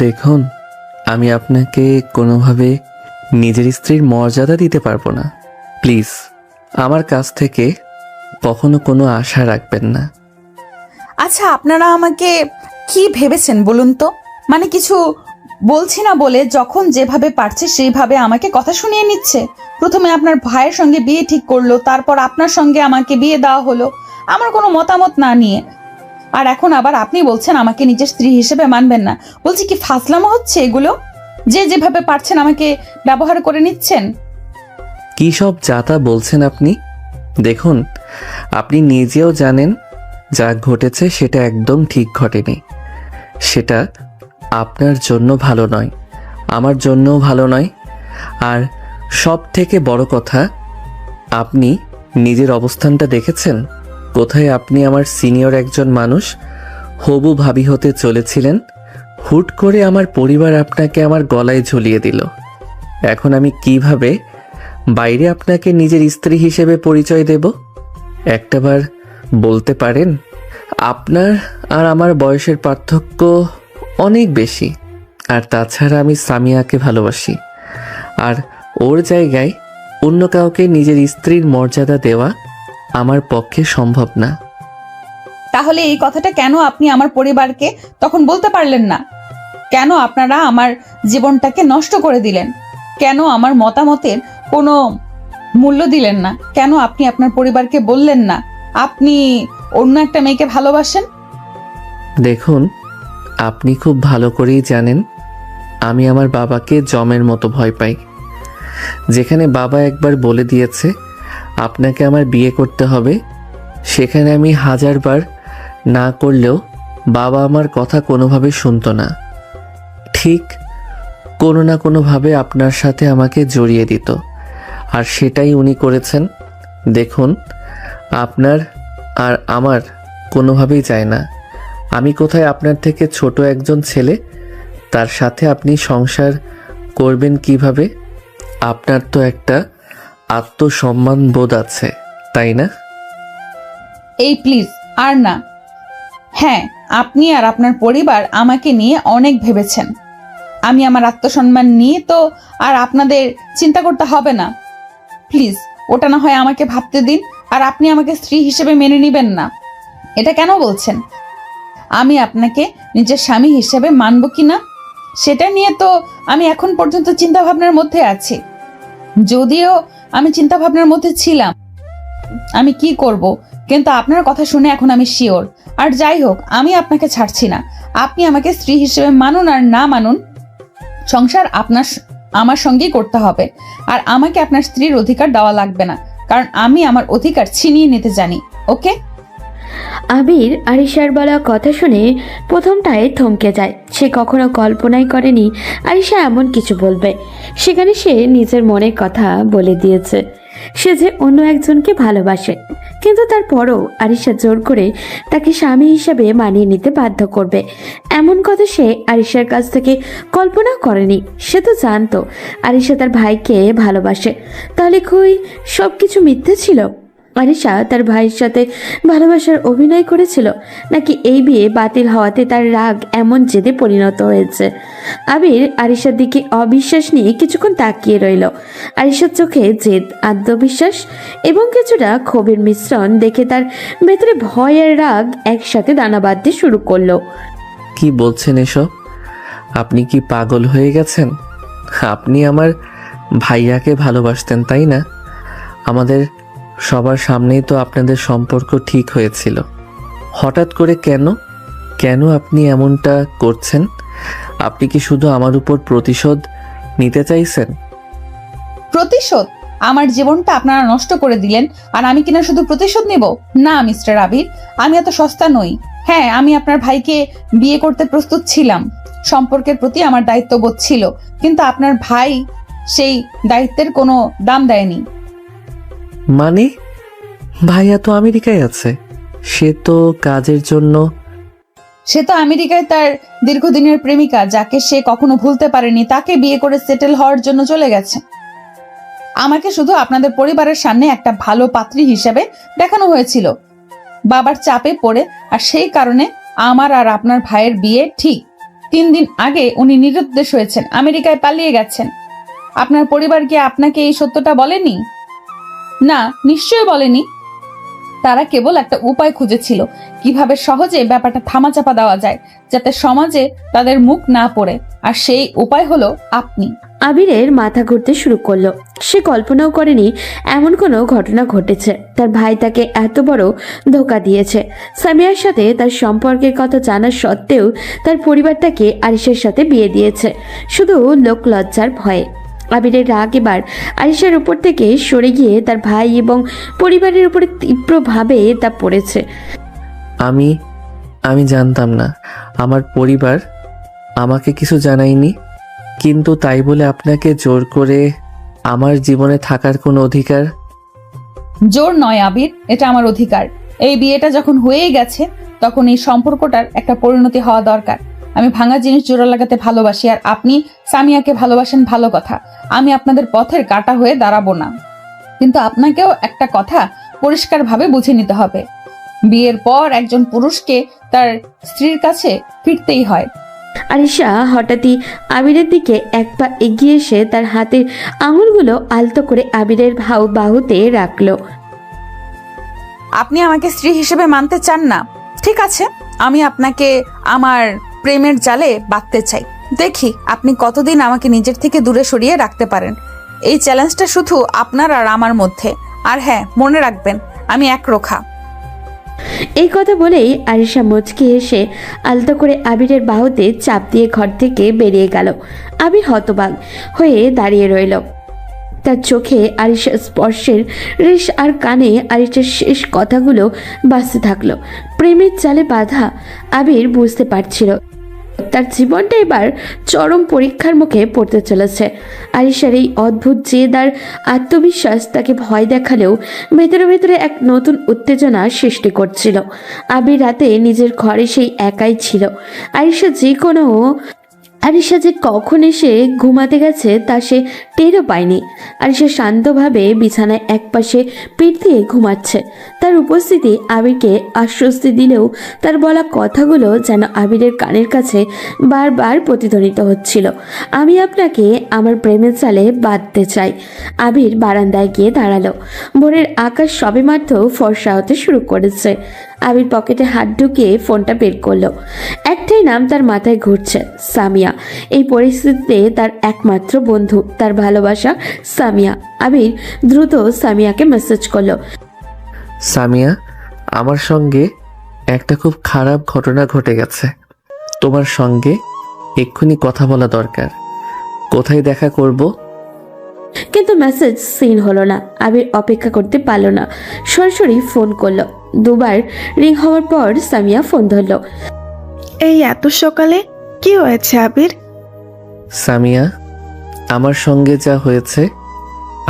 দেখুন, আমি আপনাকে কোনোভাবে নিজের স্ত্রীর মর্যাদা দিতে পারবো না। প্লিজ আমার কাছ থেকে কখনো কোনো আশা রাখবেন না। আচ্ছা, আপনারা আমাকে কি ভেবেছেন বলুন তো? মানে কিছু বলছি না বলে যখন যেভাবে পারছে সেইভাবে আমাকে কথা শুনিয়ে নিচ্ছে। প্রথমে আপনার ভাইয়ের সঙ্গে বিয়ে ঠিক করলো, তারপর আপনার সঙ্গে আমাকে বিয়ে দেওয়া হলো আমার কোনো মতামত না নিয়ে। আর এখন আবার আপনি বলছেন আমাকে নিজের স্ত্রী হিসেবে মানবেন না। বলছি কি ফাজলামো হচ্ছে এগুলো? যে যেভাবে পারছেন আমাকে ব্যবহার করে নিচ্ছেন। কী সব যাতা বলছেন আপনি? দেখুন, আপনি নিজেও জানেন যা ঘটেছে সেটা একদম ঠিক ঘটেনি। সেটা আপনার জন্য ভালো নয়, আমার জন্যও ভালো নয়। আর সব থেকে বড় কথা, আপনি নিজের অবস্থানটা দেখেছেন? কোথায় আপনি আমার সিনিয়র একজন মানুষ, হবু ভাবি হতে চলেছিলেন, হুট করে আমার পরিবার আপনাকে আমার গলায় ঝুলিয়ে দিল। এখন আমি কিভাবে বাইরে আপনাকে নিজের স্ত্রী হিসেবে পরিচয় দেব? একটাবার বলতে পারেন? আপনার আর আমার বয়সের পার্থক্য অনেক বেশি। আর তাছাড়া আমি সামিয়াকে ভালোবাসি, আর ওর জায়গায় অন্য কাউকে নিজের স্ত্রীর মর্যাদা দেওয়া আমার পক্ষে সম্ভব না। তাহলে এই কথাটা কেন আপনি আমার পরিবারকে তখন বলতে পারলেন না? কেন আপনারা আমার জীবনটাকে নষ্ট করে দিলেন? কেন আমার মতামতের কোনো মূল্য দিলেন না? কেন আপনি আপনার পরিবারকে বললেন না আপনি অন্য একটা মেয়েকে ভালোবাসেন? দেখুন, আপনি খুব ভালো করেই জানেন আমি আমার বাবাকে জমের মতো ভয় পাই। যেখানে বাবা একবার বলে দিয়েছে আপনাকে আমার বিয়ে করতে হবে, সেখানে আমি হাজারবার না করলেও বাবা আমার কথা কোনোভাবে শুনতো না। ঠিক কোনো না কোনোভাবে আপনার সাথে আমাকে জড়িয়ে দিত, আর সেটাই উনি করেছেন। দেখুন, আপনার আর আমার কোনোভাবেই যায় না। আমি কোথায় আপনার থেকে ছোট একজন ছেলে, তার সাথে আপনি সংসার করবেন কিভাবে? আপনার তো একটা আত্মসম্মান বোধ আছে, তাই না? এই প্লিজ আর না। হ্যাঁ, আপনি আর আপনার পরিবার আমাকে নিয়ে অনেক ভেবেছেন। আমি আমার আত্মসম্মান নিয়ে তো আর আপনাদের চিন্তা করতে হবে না। প্লিজ ওটা না হয় আমাকে ভাবতে দিন। আর আপনি আমাকে স্ত্রী হিসেবে মেনে নেবেন না, এটা কেন বলছেন? আমি আপনাকে নিজের স্বামী হিসেবে মানব কি না সেটা নিয়ে তো আমি এখন পর্যন্ত চিন্তা ভাবনার মধ্যে আছি। যদিও আমি চিন্তা ভাবনার মধ্যে ছিলাম আমি কি করব, কিন্তু আপনার কথা শুনে এখন আমি শিওর। আর যাই হোক, আমি আপনাকে ছাড়ছি না। আপনি আমাকে স্ত্রী হিসেবে মানুন আর না মানুন, সংসার আমার সঙ্গেই করতে হবে। আর আমাকে আপনার স্ত্রীর অধিকার দেওয়া লাগবে না, কারণ আমি আমার অধিকার ছিনিয়ে নিতে জানি। ওকে? আবির আরিশার বলা কথা শুনে প্রথমটায় থমকে যায়। সে কখনো কল্পনাই করেনি আরিশা এমন কিছু বলবে। সেখানে সে নিজের মনের কথা বলে দিয়েছে সে যে অন্য একজনকে ভালোবাসে, কিন্তু তারপরও আরিশা জোর করে তাকে স্বামী হিসাবে মানিয়ে নিতে বাধ্য করবে, এমন কথা সে আরিশার কাছ থেকে কল্পনা করেনি। সে তো জানতো আরিশা তার ভাইকে ভালোবাসে, তাহলে কই সবকিছু মিথ্যে ছিল? আরিশা তার ভাইয়ের সাথে ভালোবাসার অভিনয় করেছিল, নাকি এই বিয়ে বাতিল হওয়াতে তার রাগ এমন জেদে পরিণত হয়েছে? আবির আরিশার দিকে অবিশ্বাস নিয়ে কিছুক্ষণ তাকিয়ে রইল। আরিশার চোখে জেদ, আত্মবিশ্বাস এবং কিছুটা ক্ষোভের মিশ্রণ দেখে তার ভেতরে ভয় আর রাগ একসাথে দানা বাঁধতে শুরু করলো। কি বলছেন এসব? আপনি কি পাগল হয়ে গেছেন? আপনি আমার ভাইয়াকে ভালোবাসতেন, তাই না? আমাদের সবার সামনেই তো আপনাদের সম্পর্ক ঠিক হয়েছিল। হঠাৎ করে কেন আপনি এমনটা করছেন? আপনি কি শুধু আমার উপর প্রতিশোধ নিতে চাইছেন? প্রতিশোধ? আমার জীবনটা আপনারা নষ্ট করে দিলেন, আর আমি কিনা শুধু প্রতিশোধ নেব? না মিস্টার আবির, আমি এত সস্তা নই। হ্যাঁ, আমি আপনার ভাইকে বিয়ে করতে প্রস্তুত ছিলাম, সম্পর্কের প্রতি আমার দায়িত্ববোধ ছিল, কিন্তু আপনার ভাই সেই দায়িত্বের কোনো দাম দেয়নি। মানে? ভাইয়া তো আমেরিকায় আছে, সে তো কাজের জন্য। সে তো আমেরিকায় তার দীর্ঘদিনের প্রেমিকা, যাকে সে কখনো ভুলতে পারেনি, তাকে বিয়ে করে সেটেল হওয়ার জন্য চলে গেছে। আমাকে শুধু আপনাদের পরিবারের সামনে একটা ভালো পাত্রী হিসেবে দেখানো হয়েছিল, বাবার চাপে পড়ে, আর সেই কারণে আমার আর আপনার ভাইয়ের বিয়ে ঠিক 3 দিন আগে উনি নিরুদ্দেশ হয়েছেন, আমেরিকায় পালিয়ে গেছেন। আপনার পরিবার কি আপনাকে এই সত্যটা বলেনি? না, নিশ্চয়ই বলেনি। তারা কেবল একটা উপায় খুঁজেছিল কিভাবে সহজে ব্যাপারটা থামাচাপা দেওয়া যায়, যাতে সমাজে তাদের মুখ না পড়ে, আর সেই উপায় হলো আপনি। আবিরের মাথা ঘুরতে শুরু করলো। সে কল্পনাও করেনি এমন কোনো ঘটনা ঘটেছে। তার ভাই তাকে এত বড় ধোঁকা দিয়েছে। সামিয়ার সাথে তার সম্পর্কের কথা জানার সত্ত্বেও তার পরিবার তাকে আরিশার সাথে বিয়ে দিয়েছে শুধু লোক লজ্জার ভয়ে। আবিরের রাগ এবার আরিশার উপর থেকে সরে গিয়ে তার ভাই এবং পরিবারের উপরে তীব্রভাবে তা পড়েছে। আমি জানতাম না, আমার পরিবার আমাকে কিছু জানায়নি, কিন্তু তাই বলে আপনাকে জোর করে আমার জীবনে থাকার কোনো অধিকার? জোর নয় আবির, এটা আমার অধিকার। এই বিয়েটা যখন হয়েই গেছে, তখন এই সম্পর্কটার একটা পরিণতি হওয়া দরকার। আমি ভাঙা জিনিস জোড়া লাগাতে ভালোবাসি, আর আপনি সামিয়াকে ভালোবাসেন, ভালো কথা। আমি আপনাদের পথের কাঁটা হয়ে দাঁড়াবো না, কিন্তু আপনাকেও একটা কথা পরিষ্কারভাবে বুঝে নিতে হবে। বিয়ের পর একজন পুরুষকে তার স্ত্রীর কাছে ফিরতেই হয়। আরিশা হঠাৎই আবিরের দিকে এক পা এগিয়ে এসে তার হাতের আঙুলগুলো আলতো করে আবিরের বাহুতে রাখলো। আপনি আমাকে স্ত্রী হিসেবে মানতে চান না? ঠিক আছে, আমি আপনাকে আমার প্রেমের জালে বাঁধতে চাই। দেখি আপনি কতদিন আমাকে নিজের থেকে দূরে সরিয়ে রাখতে পারেন। এই চ্যালেঞ্জটা শুধু আপনার আর আমার মধ্যে। আর হ্যাঁ, মনে রাখবেন, আমি একরোখা। এই কথা বলেই আরিশা মুচকি এসে আলতো করে আবিরের বাহুতে চাপ দিয়ে ঘর থেকে বেরিয়ে গেল। আবির হতবাক হয়ে দাঁড়িয়ে রইল। তার চোখে আরিশার স্পর্শের রেশ আর কানে আরিশার শেষ কথাগুলো বাজতে থাকলো। প্রেমের জালে বাঁধা আবির বুঝতে পারছিল তার জীবনটা এবার চরম পরীক্ষার মুখে পড়তে চলেছে। আরিশার এই অদ্ভুত জেদ আর আত্মবিশ্বাস তাকে ভয় দেখালেও ভেতরে ভেতরে এক নতুন উত্তেজনা সৃষ্টি করছিল। আবির রাতে নিজের ঘরে সেই একাই ছিল। আরিশা যে কখন এসে ঘুমাতে গেছে তা সে টেরও পায়নি। আরিশা শান্তভাবে বিছানায় একপাশে পিঠ দিয়ে ঘুমাচ্ছে। তার উপস্থিতি আবিরকে আশ্বস্তি দিলেও তার বলা কথাগুলো যেন আবিরের কানের কাছে বারবার প্রতিধ্বনিত হচ্ছিল। আমি আপনাকে আমার প্রেমের জালে বাঁধতে চাই। আবির বারান্দায় গিয়ে দাঁড়ালো। ভোরের আকাশ সবেমাত্র ফর্সা হতে শুরু করেছে। আবির পকেটে হাত ঢুকিয়ে ফোনটা বের করলো। একটাই নাম তার মাথায় ঘুরছে, সামিয়া। এই পরিস্থিতিতে তার একমাত্র বন্ধু, তার ভালোবাসা সামিয়া। আবির দ্রুত সামিয়াকে মেসেজ করলো। সামিয়া, আমার সঙ্গে একটা খুব খারাপ ঘটনা ঘটে গেছে। তোমার সঙ্গে এক্ষুনি কথা বলা দরকার। কোথায় দেখা করব? কিন্তু মেসেজ সিন হলো না। আবির অপেক্ষা করতে পারলো না, সরাসরি ফোন করলো। দুবার রিং হওয়ার পর সামিয়া ফোন ধরলো। এই এত সকালে কি হয়েছে আবির? সামিয়া, আমার সঙ্গে যা হয়েছে,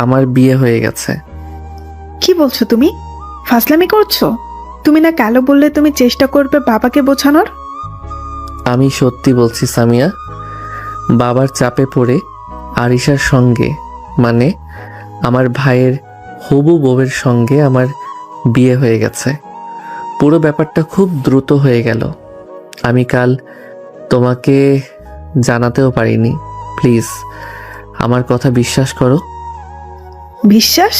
আমার বিয়ে হয়ে গেছে। কি বলছো তুমি? ফাজলামি করছো? তুমি না কালো বললে তুমি চেষ্টা করবে বাবাকে বোঝানোর? আমি সত্যি বলছি সামিয়া, বাবার চাপে পড়ে আরিশার সঙ্গে, মানে আমার ভাইয়ের হবু বউয়ের সঙ্গে আমার বিয়ে হয়ে গেছে। পুরো ব্যাপারটা খুব দ্রুত হয়ে গেল। আমি কাল তোমাকে জানাতেও পারিনি। প্লিজ আমার কথা বিশ্বাস করো। বিশ্বাস?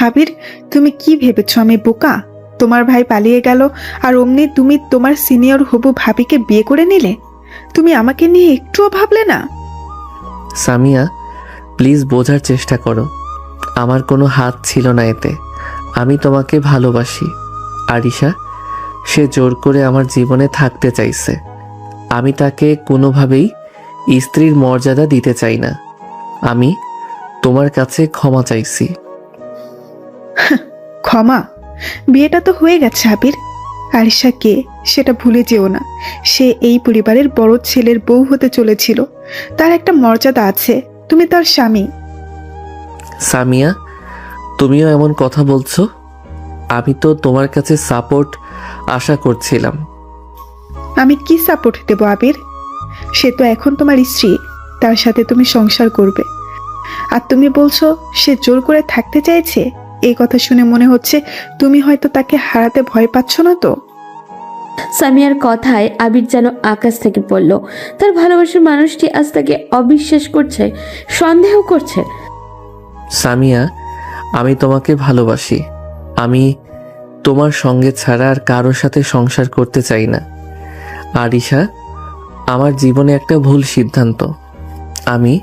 আবির, তুমি কি ভেবেছো আমি বোকা? তোমার ভাই পালিয়ে গেল আর অমনি তুমি তোমার সিনিয়র হবু ভাবিকে বিয়ে করে নিলে? তুমি আমাকে নিয়ে একটুও ভাবলে না? সামিয়া, প্লিজ বোঝার চেষ্টা করো। আমার কোনো হাত ছিল না এতে। আমি তোমাকে ভালোবাসি। আরিশা, সে জোর করে আমার জীবনে থাকতে চাইছে। আমি তাকে কোনোভাবেই স্ত্রীর মর্যাদা দিতে চাই না। আমি তোমার কাছে ক্ষমা চাইছি। ক্ষমা? বিয়েটা তো হয়ে গেছে আবির। আরিশা কে সেটা ভুলে যেও না। সে এই পরিবারের বড় ছেলের বউ হতে চলেছিল। তার একটা মর্যাদা আছে। তুমি তার স্বামী। সামিয়া, তুমিও এমন কথা বলছো? আমি তো তোমার কাছে সাপোর্ট আশা করছিলাম। আমি কি সাপোর্ট দেব আবির? সে তো এখন তোমার স্ত্রী, তার সাথে তুমি সংসার করবে। আর তুমি বলছো সে জোর করে থাকতে চাইছে? এই কথা শুনে মনে হচ্ছে তুমি হয়তো তাকে হারাতে ভয় পাচ্ছ না তো? সামিয়ার কথায় আবির যেন আকাশ থেকে পড়ল। তার ভালোবাসার মানুষটি আজ তাকে অবিশ্বাস করছে, সন্দেহ করছে। সামিয়া, আমি তোমাকে ভালোবাসি। আমি তোমার সঙ্গে ছাড়া আর কারোর সাথে সংসার করতে চাই না। আরিশা, আমার জীবনে একটা ভুল সিদ্ধান্ত। আমি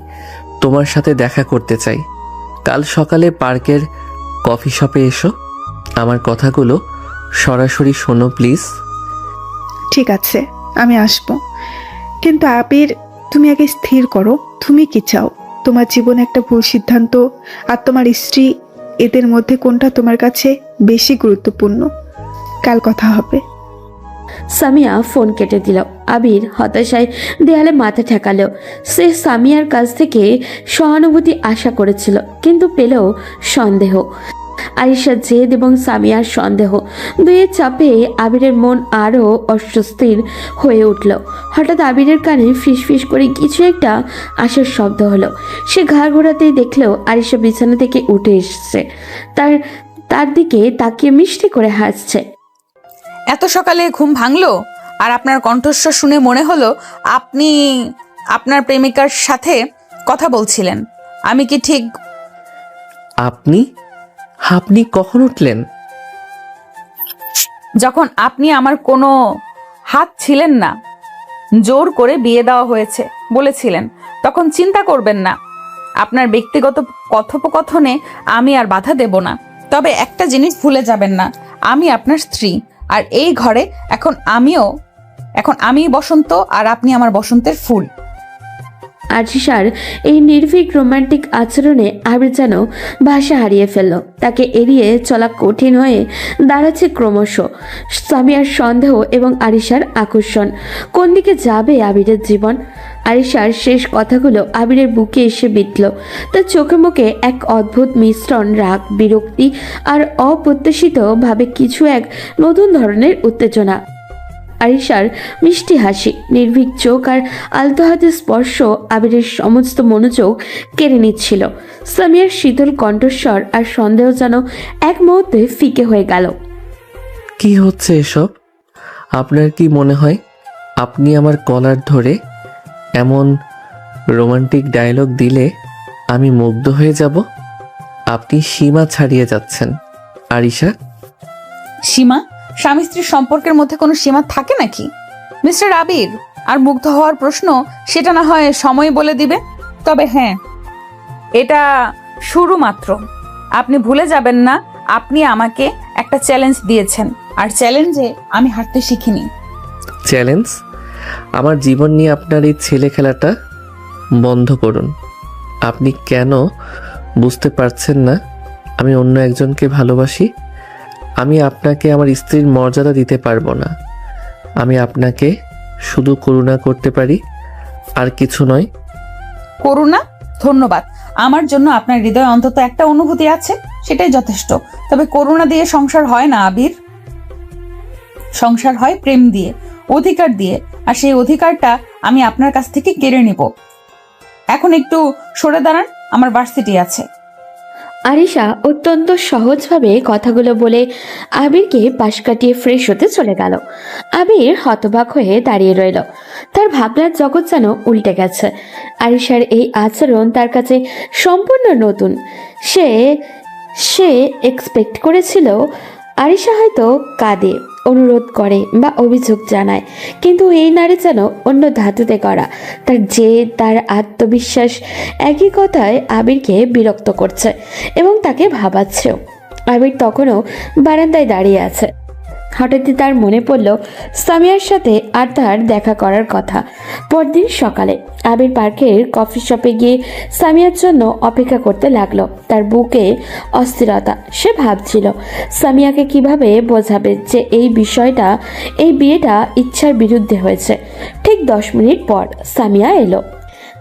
তোমার সাথে দেখা করতে চাই। কাল সকালে পার্কের কফি শপে এসো। আমার কথাগুলো সরাসরি শোনো প্লিজ। ঠিক আছে, আমি আসব। কিন্তু আবির, তুমি আগে স্থির করো, তুমি কি চাও? তোমার জীবনে একটা ভুল সিদ্ধান্ত আর তোমার স্ত্রী, এদের মধ্যে কোনটা তোমার কাছে বেশি গুরুত্বপূর্ণ? কাল কথা হবে। সামিয়া ফোন কেটে দিল। আবির হতাশায় দেয়ালে মাথা ঠেকালো। সে সামিয়ার কাছ থেকে সহানুভূতি আশা করেছিল, কিন্তু পেল সন্দেহ। আরিশার জেদ এবং সামিয়ার সন্দেহ, দুইয়ের চাপে আবিরের মন আরও অস্বস্তির হয়ে উঠল। হঠাৎ আবিরের কানে ফিসফিস করে কিছু একটা আসার শব্দ হলো। সে ঘাড় ঘোরাতেই দেখলো আরিশা বিছানা থেকে উঠে এসেছে। তার দিকে তাকিয়ে মিষ্টি করে হাসছে। এত সকালে ঘুম ভাঙলো, আর আপনার কণ্ঠস্বর শুনে মনে হলো আপনি আপনার প্রেমিকার সাথে কথা বলছিলেন। আমি কি ঠিক? আপনি আপনি কখন উঠলেন? যখন আপনি আমার কোনো হাত ছিলেন না, জোর করে বিয়ে দেওয়া হয়েছে বলেছিলেন, তখন চিন্তা করবেন না। আপনার ব্যক্তিগত কথোপকথনে আমি আর বাধা দেব না। তবে একটা জিনিস ভুলে যাবেন না, আমি আপনার স্ত্রী, আর এই ঘরে এখন আমি বসন্ত, আর আপনি আমার বসন্তের ফুল। আরিশার এই নির্ভীক রোমান্টিক আচরণে আবির যেন ভাষা হারিয়ে ফেলল। তাকে এড়িয়ে চলা কঠিন হয়ে দাঁড়াচ্ছে ক্রমশ। সামিয়ার সন্দেহ এবং আরিশার আকর্ষণ, কোন দিকে যাবে আবিরের জীবন? আরিশার শেষ কথাগুলো আবিরের বুকে এসে বিঁধল। তার চোখে মুখে এক অদ্ভুত মিশ্রণ, রাগ, বিরক্তি আর অপ্রত্যাশিতভাবে কিছু এক নতুন ধরনের উত্তেজনা। আরিশার মিষ্টি হাসি, নির্ভীক চোখ আর আলতো হাতের স্পর্শ আবিরের সমস্ত মনোযোগ কেড়ে নিচ্ছিল। সামিয়ার শীতল কণ্ঠস্বর আর সন্দেহ যেন এক মুহূর্তে ফিকে হয়ে গেল। কি হচ্ছে এসব? আপনার কি মনে হয় আপনি আমার কলার ধরে এমন রোমান্টিক ডায়লগ দিলে আমি মুগ্ধ হয়ে যাব? আপনি সীমা ছাড়িয়ে যাচ্ছেন আরিশা। সীমা? স্বামী স্ত্রীর সম্পর্কের মধ্যে কোনো সীমা থাকে নাকি মিস্টার আবির? আর মুগ্ধ হওয়ার প্রশ্ন, সেটা না হয় সময় বলে দিবে। তবে হ্যাঁ, এটা শুরু মাত্র। আপনি ভুলে যাবেন না, আপনি আমাকে একটা চ্যালেঞ্জ দিয়েছেন, আর চ্যালেঞ্জে আমি হারতে শিখিনি। চ্যালেঞ্জ? আমার জীবন নিয়ে আপনার এই ছেলে খেলাটা বন্ধ করুন। আপনি কেন বুঝতে পারছেন না আমি অন্য একজনকে ভালোবাসি? আমি আপনাকে আমার স্ত্রীর মর্যাদা দিতে পারবো না। আমি আপনাকে শুধু করুণা করতে পারি, আর কিছু নয়। করুণা? ধন্যবাদ। আমার জন্য আপনার হৃদয়ে অন্তত একটা অনুভূতি আছে, সেটাই যথেষ্ট। তবে করুণা দিয়ে সংসার হয় না আবির। সংসার হয় প্রেম দিয়ে, অধিকার দিয়ে, আর সেই অধিকারটা আমি আপনার কাছ থেকে কেড়ে নিব। এখন একটু সরে দাঁড়ান, আমার ভার্সিটি আছে। আরিশা অত্যন্ত সহজভাবে কথাগুলো বলে আবিরকে পাশ কাটিয়ে ফ্রেশ হতে চলে গেল। আবির হতবাক হয়ে দাঁড়িয়ে রইল। তার ভাবনার জগৎ যেন উল্টে গেছে। আরিশার এই আচরণ তার কাছে সম্পূর্ণ নতুন। সে সে এক্সপেক্ট করেছিল আরিশা হয়তো কাঁদে, অনুরোধ করে বা অভিযোগ জানায়, কিন্তু এই নারী যেন অন্য ধাতুতে করা। তার জেদ, তার আত্মবিশ্বাস একই কথায় আবিরকে বিরক্ত করছে এবং তাকে ভাবাচ্ছেও। আবির তখনও বারান্দায় দাঁড়িয়ে আছে। হঠাৎই তার মনে পড়ল সামিয়ার সাথে আর তার দেখা করার কথা। পরদিন সকালে আবির পার্কের কফি শপে গিয়ে সামিয়ার জন্য অপেক্ষা করতে লাগলো। তার বুকে অস্থিরতা। সে ভাবছিল সামিয়াকে কিভাবে বোঝাবে যে এই বিয়েটা ইচ্ছার বিরুদ্ধে হয়েছে। ঠিক 10 মিনিট পর সামিয়া এলো।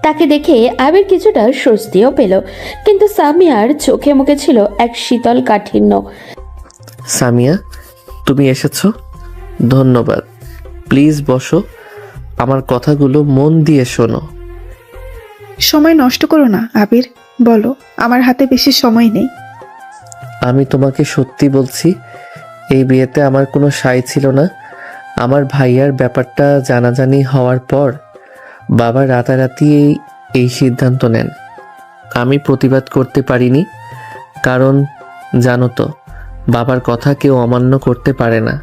তাকে দেখে আবির কিছুটা স্বস্তিও পেল, কিন্তু সামিয়ার চোখে মুখে ছিল এক শীতল কাঠিন্য। সামিয়া, তুমি এসেছো, ধন্যবাদ। প্লিজ বসো, আমার কথাগুলো মন দিয়ে শোনো। সময় নষ্ট করো না আবির, বলো। আমার হাতে বেশি সময় নেই। আমি তোমাকে সত্যি বলছি, এই বিয়েতে আমার কোনো সাই ছিল না। আমার ভাইয়ার ব্যাপারটা জানাজানি হওয়ার পর বাবা রাতারাতি এই সিদ্ধান্ত নেন। আমি প্রতিবাদ করতে পারিনি, কারণ জানো তো, বাবার কথা কেউ অমান্য করতে পারে না।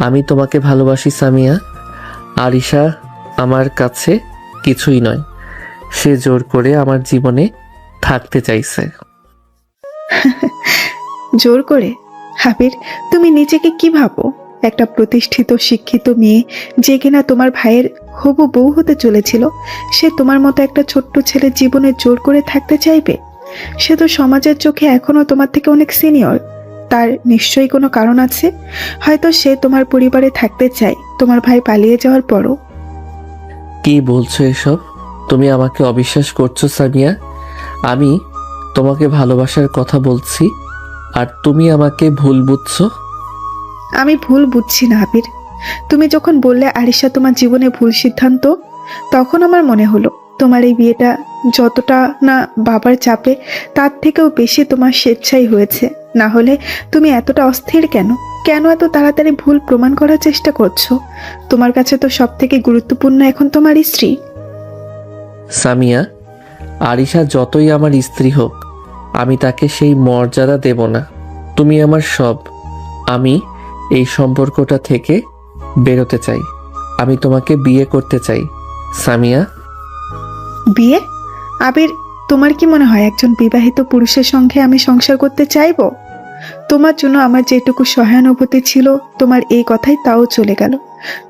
আমি তোমাকে ভালোবাসি সামিয়া। আরিশা আমার কাছে কিছুই নয়, সে জোর করে আমার জীবনে থাকতে চাইছে। জোর করে? আবির, তুমি নিজেকে কি ভাবো? একটা প্রতিষ্ঠিত শিক্ষিত মেয়ে যে কিনা তোমার ভাইয়ের হবু বউ হতে চলেছিল, সে তোমার মতো একটা ছোট্ট ছেলের জীবনে জোর করে থাকতে চাইবে? সে তো সমাজের চোখে এখনো তোমার থেকে অনেক সিনিয়র। তার নিশ্চয়ই কোনো কারণ আছে। হয়তো সে তোমার পরিবারে থাকতে চায় তোমার ভাই পালিয়ে যাওয়ার পরও। কি বলছো এসব? তুমি আমাকে অবিশ্বাস করছো সামিয়া। আমি তোমাকে ভালোবাসার কথা বলছি, আর তুমি আমাকে ভুল বুঝছো। আমি ভুল বুঝছি না আবির। তুমি যখন বললে আরিশা তোমার জীবনে ভুল সিদ্ধান্ত, তখন আমার মনে হলো তোমার এই বিয়েটা যতটা না বাবার চাপে, তার থেকেও বেশি তোমার স্বেচ্ছাই হয়েছে। না হলে তুমি এতটা অস্থির কেন? কেন এত তাড়াতাড়ি ভুল প্রমাণ করার চেষ্টা করছো? তোমার কাছে তো সব থেকে গুরুত্বপূর্ণ এখন তোমার স্ত্রী। সামিয়া, আরিশা যতই আমার স্ত্রী হোক, আমি তাকে সেই মর্যাদা দেব না। তুমি আমার সব। আমি এই সম্পর্কটা থেকে বেরোতে চাই। আমি তোমাকে বিয়ে করতে চাই সামিয়া। বিয়ে? আবির, তোমার কি মনে হয় একজন বিবাহিত পুরুষের সঙ্গে আমি সংসার করতে চাইবো? তোমার জন্য আমার যেটুকু সহানুভূতি ছিল তোমার এই কথাই তাও চলে গেল।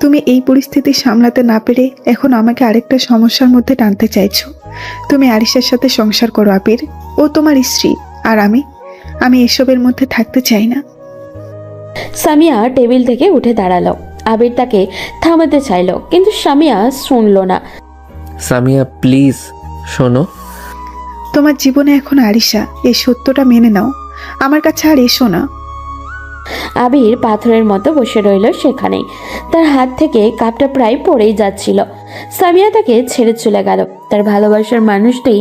তুমি এই পরিস্থিতি সামলাতে না পেরে এখন আমাকে আরেকটা সমস্যার মধ্যে টানতে চাইছো। তুমি আরিশার সাথে সংসার করো আবির, ও তোমার স্ত্রী। আর আমি এসবের মধ্যে থাকতে চাই না। সামিয়া টেবিল থেকে উঠে দাঁড়ালো। আবির তাকে থামাতে চাইলো, কিন্তু সামিয়া শুনলো না। সামিয়া প্লিজ শোনো। তোমার জীবনে এখন আরিশা, এই সত্যটা মেনে নাও। আমার কাছে আর এসো না। আবির পাথরের মতো বসে রইল সেখানেই। তার হাত থেকে কাপটা প্রায় পড়েই যাচ্ছিল। সামিয়া তাকে ছেড়ে চলে গেল। তার ভালোবাসার মানুষটি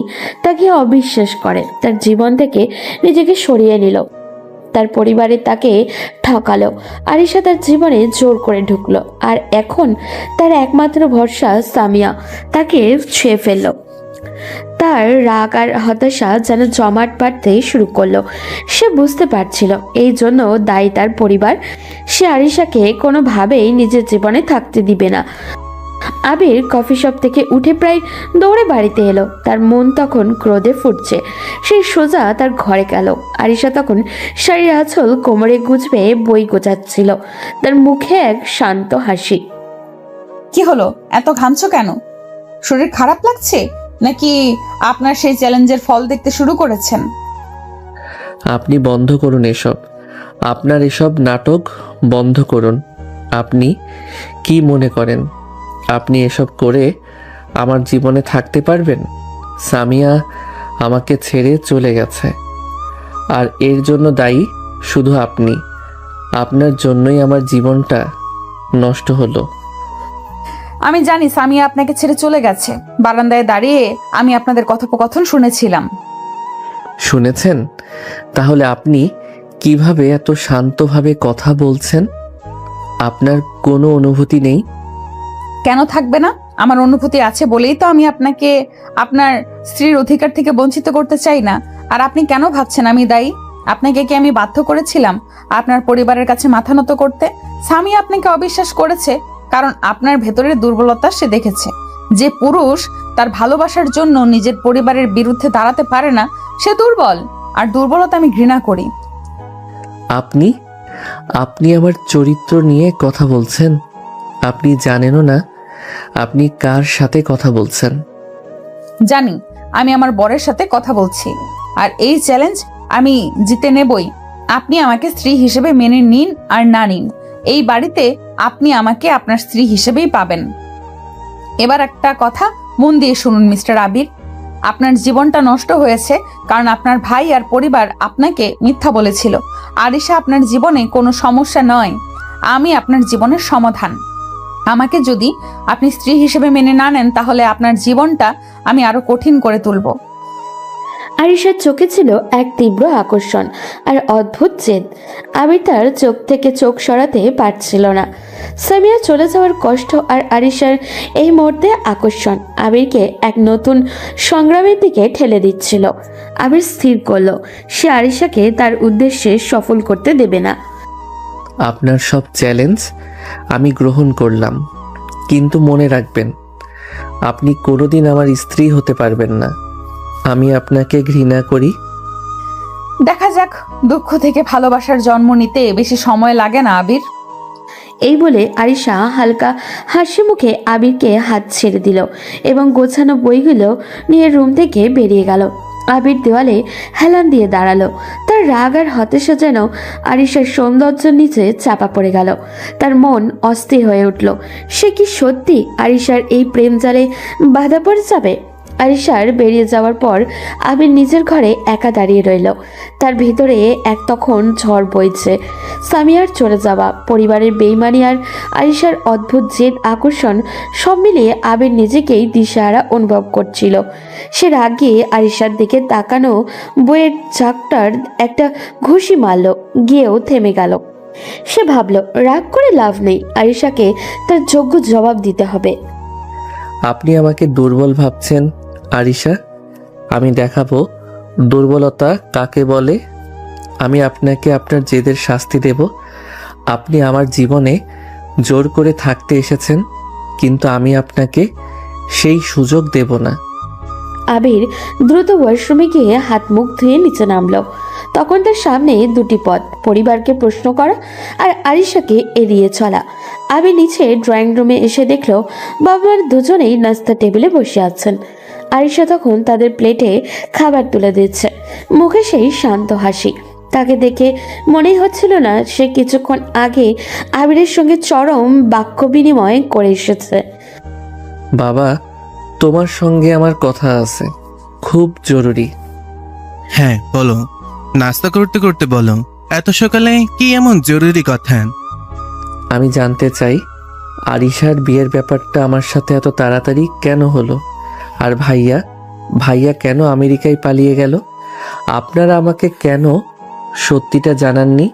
তাকে অবিশ্বাস করে, তার জীবন থেকে নিজেকে সরিয়ে নিল, তার পরিবারে তাকে ঠকালো। আরিশা তার জীবনে জোর করে ঢুকলো, আর এখন তার একমাত্র ভরসা সামিয়া তাকে ছুঁয়ে ফেললো। তার রাগ আর হতাশা যেন জমাট বাঁধতে শুরু করলো। সে বুঝতে পারছিল এই জন্য দায়ী তার পরিবার। সে আরিশাকে কোনোভাবেই নিজের জীবনে থাকতে দিবে না। আবির কফি শপ থেকে উঠে প্রায় দৌড়ে বাড়িতে এলো। তার মন তখন ক্রোধে ফুটছে। সে সোজা তার ঘরে গেল। আরিশা তখন শাড়ির আঁচল কোমরে গুজবে বই গোছাচ্ছিল, তার মুখে এক শান্ত হাসি। কি হলো, এত ঘামছো কেন? শরীর খারাপ লাগছে নাকি আপনার সেই চ্যালেঞ্জের ফল দেখতে শুরু করেছেন? আপনি বন্ধ করুন এসব। আপনার এসব নাটক বন্ধ করুন। আপনি কি মনে করেন আপনি এসব করে আমার জীবনে থাকতে পারবেন? সামিয়া আমাকে ছেড়ে চলে গেছে, আর এর জন্য দায়ী শুধু আপনি। আপনার জন্যই আমার জীবনটা নষ্ট হলো। আমি জানি সামিয়া আপনাকে ছেড়ে চলে গেছে। বারান্দায় দাঁড়িয়ে আমি আপনাদের কথোপকথন শুনেছিলাম। শুনেছেন? তাহলে আপনি কিভাবে এত শান্তভাবে কথা বলছেন? আপনার কোনো অনুভূতি নেই? কেন থাকবে না? আমার অনুভূতি আছে বলেই তো আমি আপনাকে আপনার স্ত্রীর অধিকার থেকে বঞ্চিত করতে চাই না। আর আপনি কেন ভাবছেন আমি দায়ী? আপনাকে কি আমি বাধ্য করেছিলাম আপনার পরিবারের কাছে মাথা নত করতে? সামিয়া আপনাকে অবিশ্বাস করেছে কারণ আপনার ভেতরের দুর্বলতা সে দেখেছে। যে পুরুষ তার ভালোবাসার জন্য নিজের পরিবারের বিরুদ্ধে দাঁড়াতে পারে না, সে দুর্বল। আর দুর্বলতা আমি ঘৃণা করি। আপনি আপনি আমার চরিত্র নিয়ে কথা বলছেন? আপনি জানেনও না আপনি কার সাথে কথা বলছেন। জানি, আমি আমার বরের সাথে কথা বলছি, আর এই চ্যালেঞ্জ আমি জিতে নেবই। আপনি আমাকে স্ত্রী হিসেবে মেনে নিন আর না নিন, এই বাড়িতে আপনি আমাকে আপনার স্ত্রী হিসেবেই পাবেন। এবার একটা কথা মন দিয়ে শুনুন মিস্টার আবির। আপনার জীবনটা নষ্ট হয়েছে কারণ আপনার ভাই আর পরিবার আপনাকে মিথ্যা বলেছিল। আরিশা আপনার জীবনে কোনো সমস্যা নয়, আমি আপনার জীবনের সমাধান। আমাকে যদি আপনি স্ত্রী হিসেবে মেনে না নেন, তাহলে আপনার জীবনটা আমি আরো কঠিন করে তুলব। আরিশার চোখে ছিল এক তীব্র আকর্ষণ আর অদ্ভুত জেদ। আবির তার চোখ থেকে চোখ সরাতে পারছিল না। সামিয়া চলে যাওয়ার কষ্ট আর আরিশার এই মুহূর্তে আকর্ষণ আবিরকে এক নতুন সংগ্রামের দিকে ঠেলে দিচ্ছিল। আবির স্থির করলো সে আরিশাকে তার উদ্দেশ্যে সফল করতে দেবে না। আপনার সব চ্যালেঞ্জ আমি গ্রহণ করলাম, কিন্তু মনে রাখবেন আপনি কোনোদিন আমার স্ত্রী হতে পারবেন না। আমি আপনাকে ঘৃণা করি। দেখা যাক, দুঃখ থেকে ভালোবাসার জন্ম নিতে বেশি সময় লাগে না আবির। এই বলে আরিশা হালকা হাসি মুখে আবিরকে হাত ছেড়ে দিল এবং গোছানো বইগুলো নিয়ে রুম থেকে বেরিয়ে গেল। আবির দেওয়ালে হেলান দিয়ে দাঁড়ালো। তার রাগ আর হতাশা যেন আরিশার সৌন্দর্যের নিচে চাপা পড়ে গেল। তার মন অস্থির হয়ে উঠল। সে কি সত্যি আরিশার এই প্রেম জালে বাধা পড়ে যাবে? আরিশার বেরিয়ে যাওয়ার পর আবির নিজের ঘরে একা দাঁড়িয়ে রইল। তার ভিতরে এক তখন ঝড় বইছে। সামিয়ার চলে যাওয়া, পরিবারের বেইমানি আর আরিশার অদ্ভুত জেদ আকর্ষণ সব মিলিয়ে আবির নিজেকেই দিশাহারা অনুভব করছিল। সে রাগে আরিশার দিকে তাকানো বইয়ের চাকটার একটা ঘুষি মারল, গিয়েও থেমে গেল। সে ভাবল রাগ করে লাভ নেই, আরিশাকে তার যোগ্য জবাব দিতে হবে। আপনি আমাকে দুর্বল ভাবছেন আরিশা, আমি দেখাবো দুর্বলতা কাকে বলে। আমি আপনাকে আপনার জেদের শাস্তি দেব। আপনি আমার জীবনে জোর করে থাকতে এসেছেন, কিন্তু আমি আপনাকে সেই সুযোগ দেব না। আবির দ্রুত ওয়াশরুমে গিয়ে হাত মুখ ধুয়ে নিচে নামলো। তখন তার সামনে দুটি পথ, পরিবারকে প্রশ্ন করা আর আরিশাকে এড়িয়ে চলা। আবির নিচে ড্রয়িং রুমে এসে দেখলো বাবার দুজনেই নাস্তা টেবিলে বসে আছেন। আরিশা তখন তাদের প্লেটে খাবার তুলে দিচ্ছে, মুখে সেই শান্ত হাসি। তাকে দেখে মনেই হচ্ছিল না সে কিছুক্ষণ আগে আবিরের সঙ্গে চরম বাক্য বিনিময় করে এসেছে। বাবা, তোমার সঙ্গে আমার কথা আছে, খুব জরুরি। হ্যাঁ বলো, নাস্তা করতে করতে বলো। এত সকালে কি এমন জরুরি কথা? আমি জানতে চাই আরিশার বিয়ের ব্যাপারটা আমার সাথে এত তাড়াতাড়ি কেন হলো, আর ভাইয়া কেন আমেরিকায় পালিয়ে গেল? আপনারা আমাকে কেন সত্যিটা জানাননি?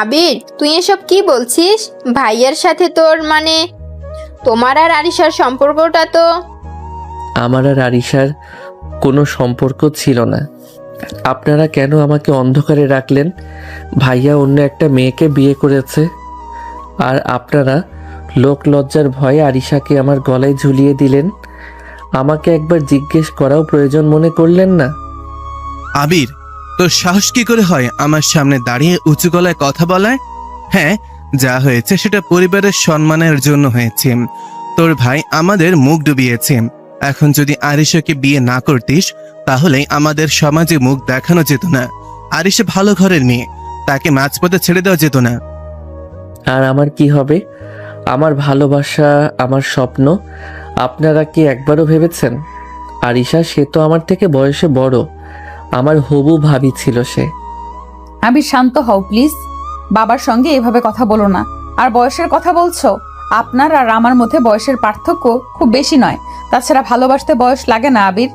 আবির, তুই এসব কি বলছিস? ভাইয়ার সাথে তোর মানে তোমার আর আরিশার সম্পর্কটা তো... আমার আর আরিশার কোনো সম্পর্ক ছিল না। আপনারা কেন আমাকে অন্ধকারে রাখলেন? ভাইয়া অন্য একটা মেয়েকে বিয়ে করেছে, আর আপনারা লোক লজ্জার ভয়ে আরিশাকে আমার গলায় ঝুলিয়ে দিলেন। আমাকে একবার জিজ্ঞেস করাও প্রয়োজন মনে করলেন না? আবির, তোর সাহস কি করে হয় আমার সামনে দাঁড়িয়ে উঁচু গলায় কথা বলায়? হ্যাঁ, যা হয়েছে সেটা পরিবারের সম্মানের জন্য হয়েছে। তোর ভাই আমাদের মুখ ডুবিয়েছে। এখন যদি আরিশাকে বিয়ে না করতিস তাহলে আমাদের সমাজে মুখ দেখানো যেত না। আরিশা ভালো ঘরের মেয়ে, তাকে মাঝপথে ছেড়ে দেওয়া যেত না। আর আমার কি হবে? আমার ভালোবাসা, আমার স্বপ্ন আপনারা কি একবারও ভেবেছেন? আরিশা, সে তো আমার থেকে বয়সে বড়, আমার হবু ভাবি ছিল সে। আবির শান্ত হও প্লিজ। বাবার সঙ্গে এভাবে কথা বলো না। আর বয়সের কথা বলছো? আপনার আর আমার মধ্যে বয়সের পার্থক্য খুব বেশি নয়। তাছাড়া ভালোবাসতে বয়স লাগে না আবির।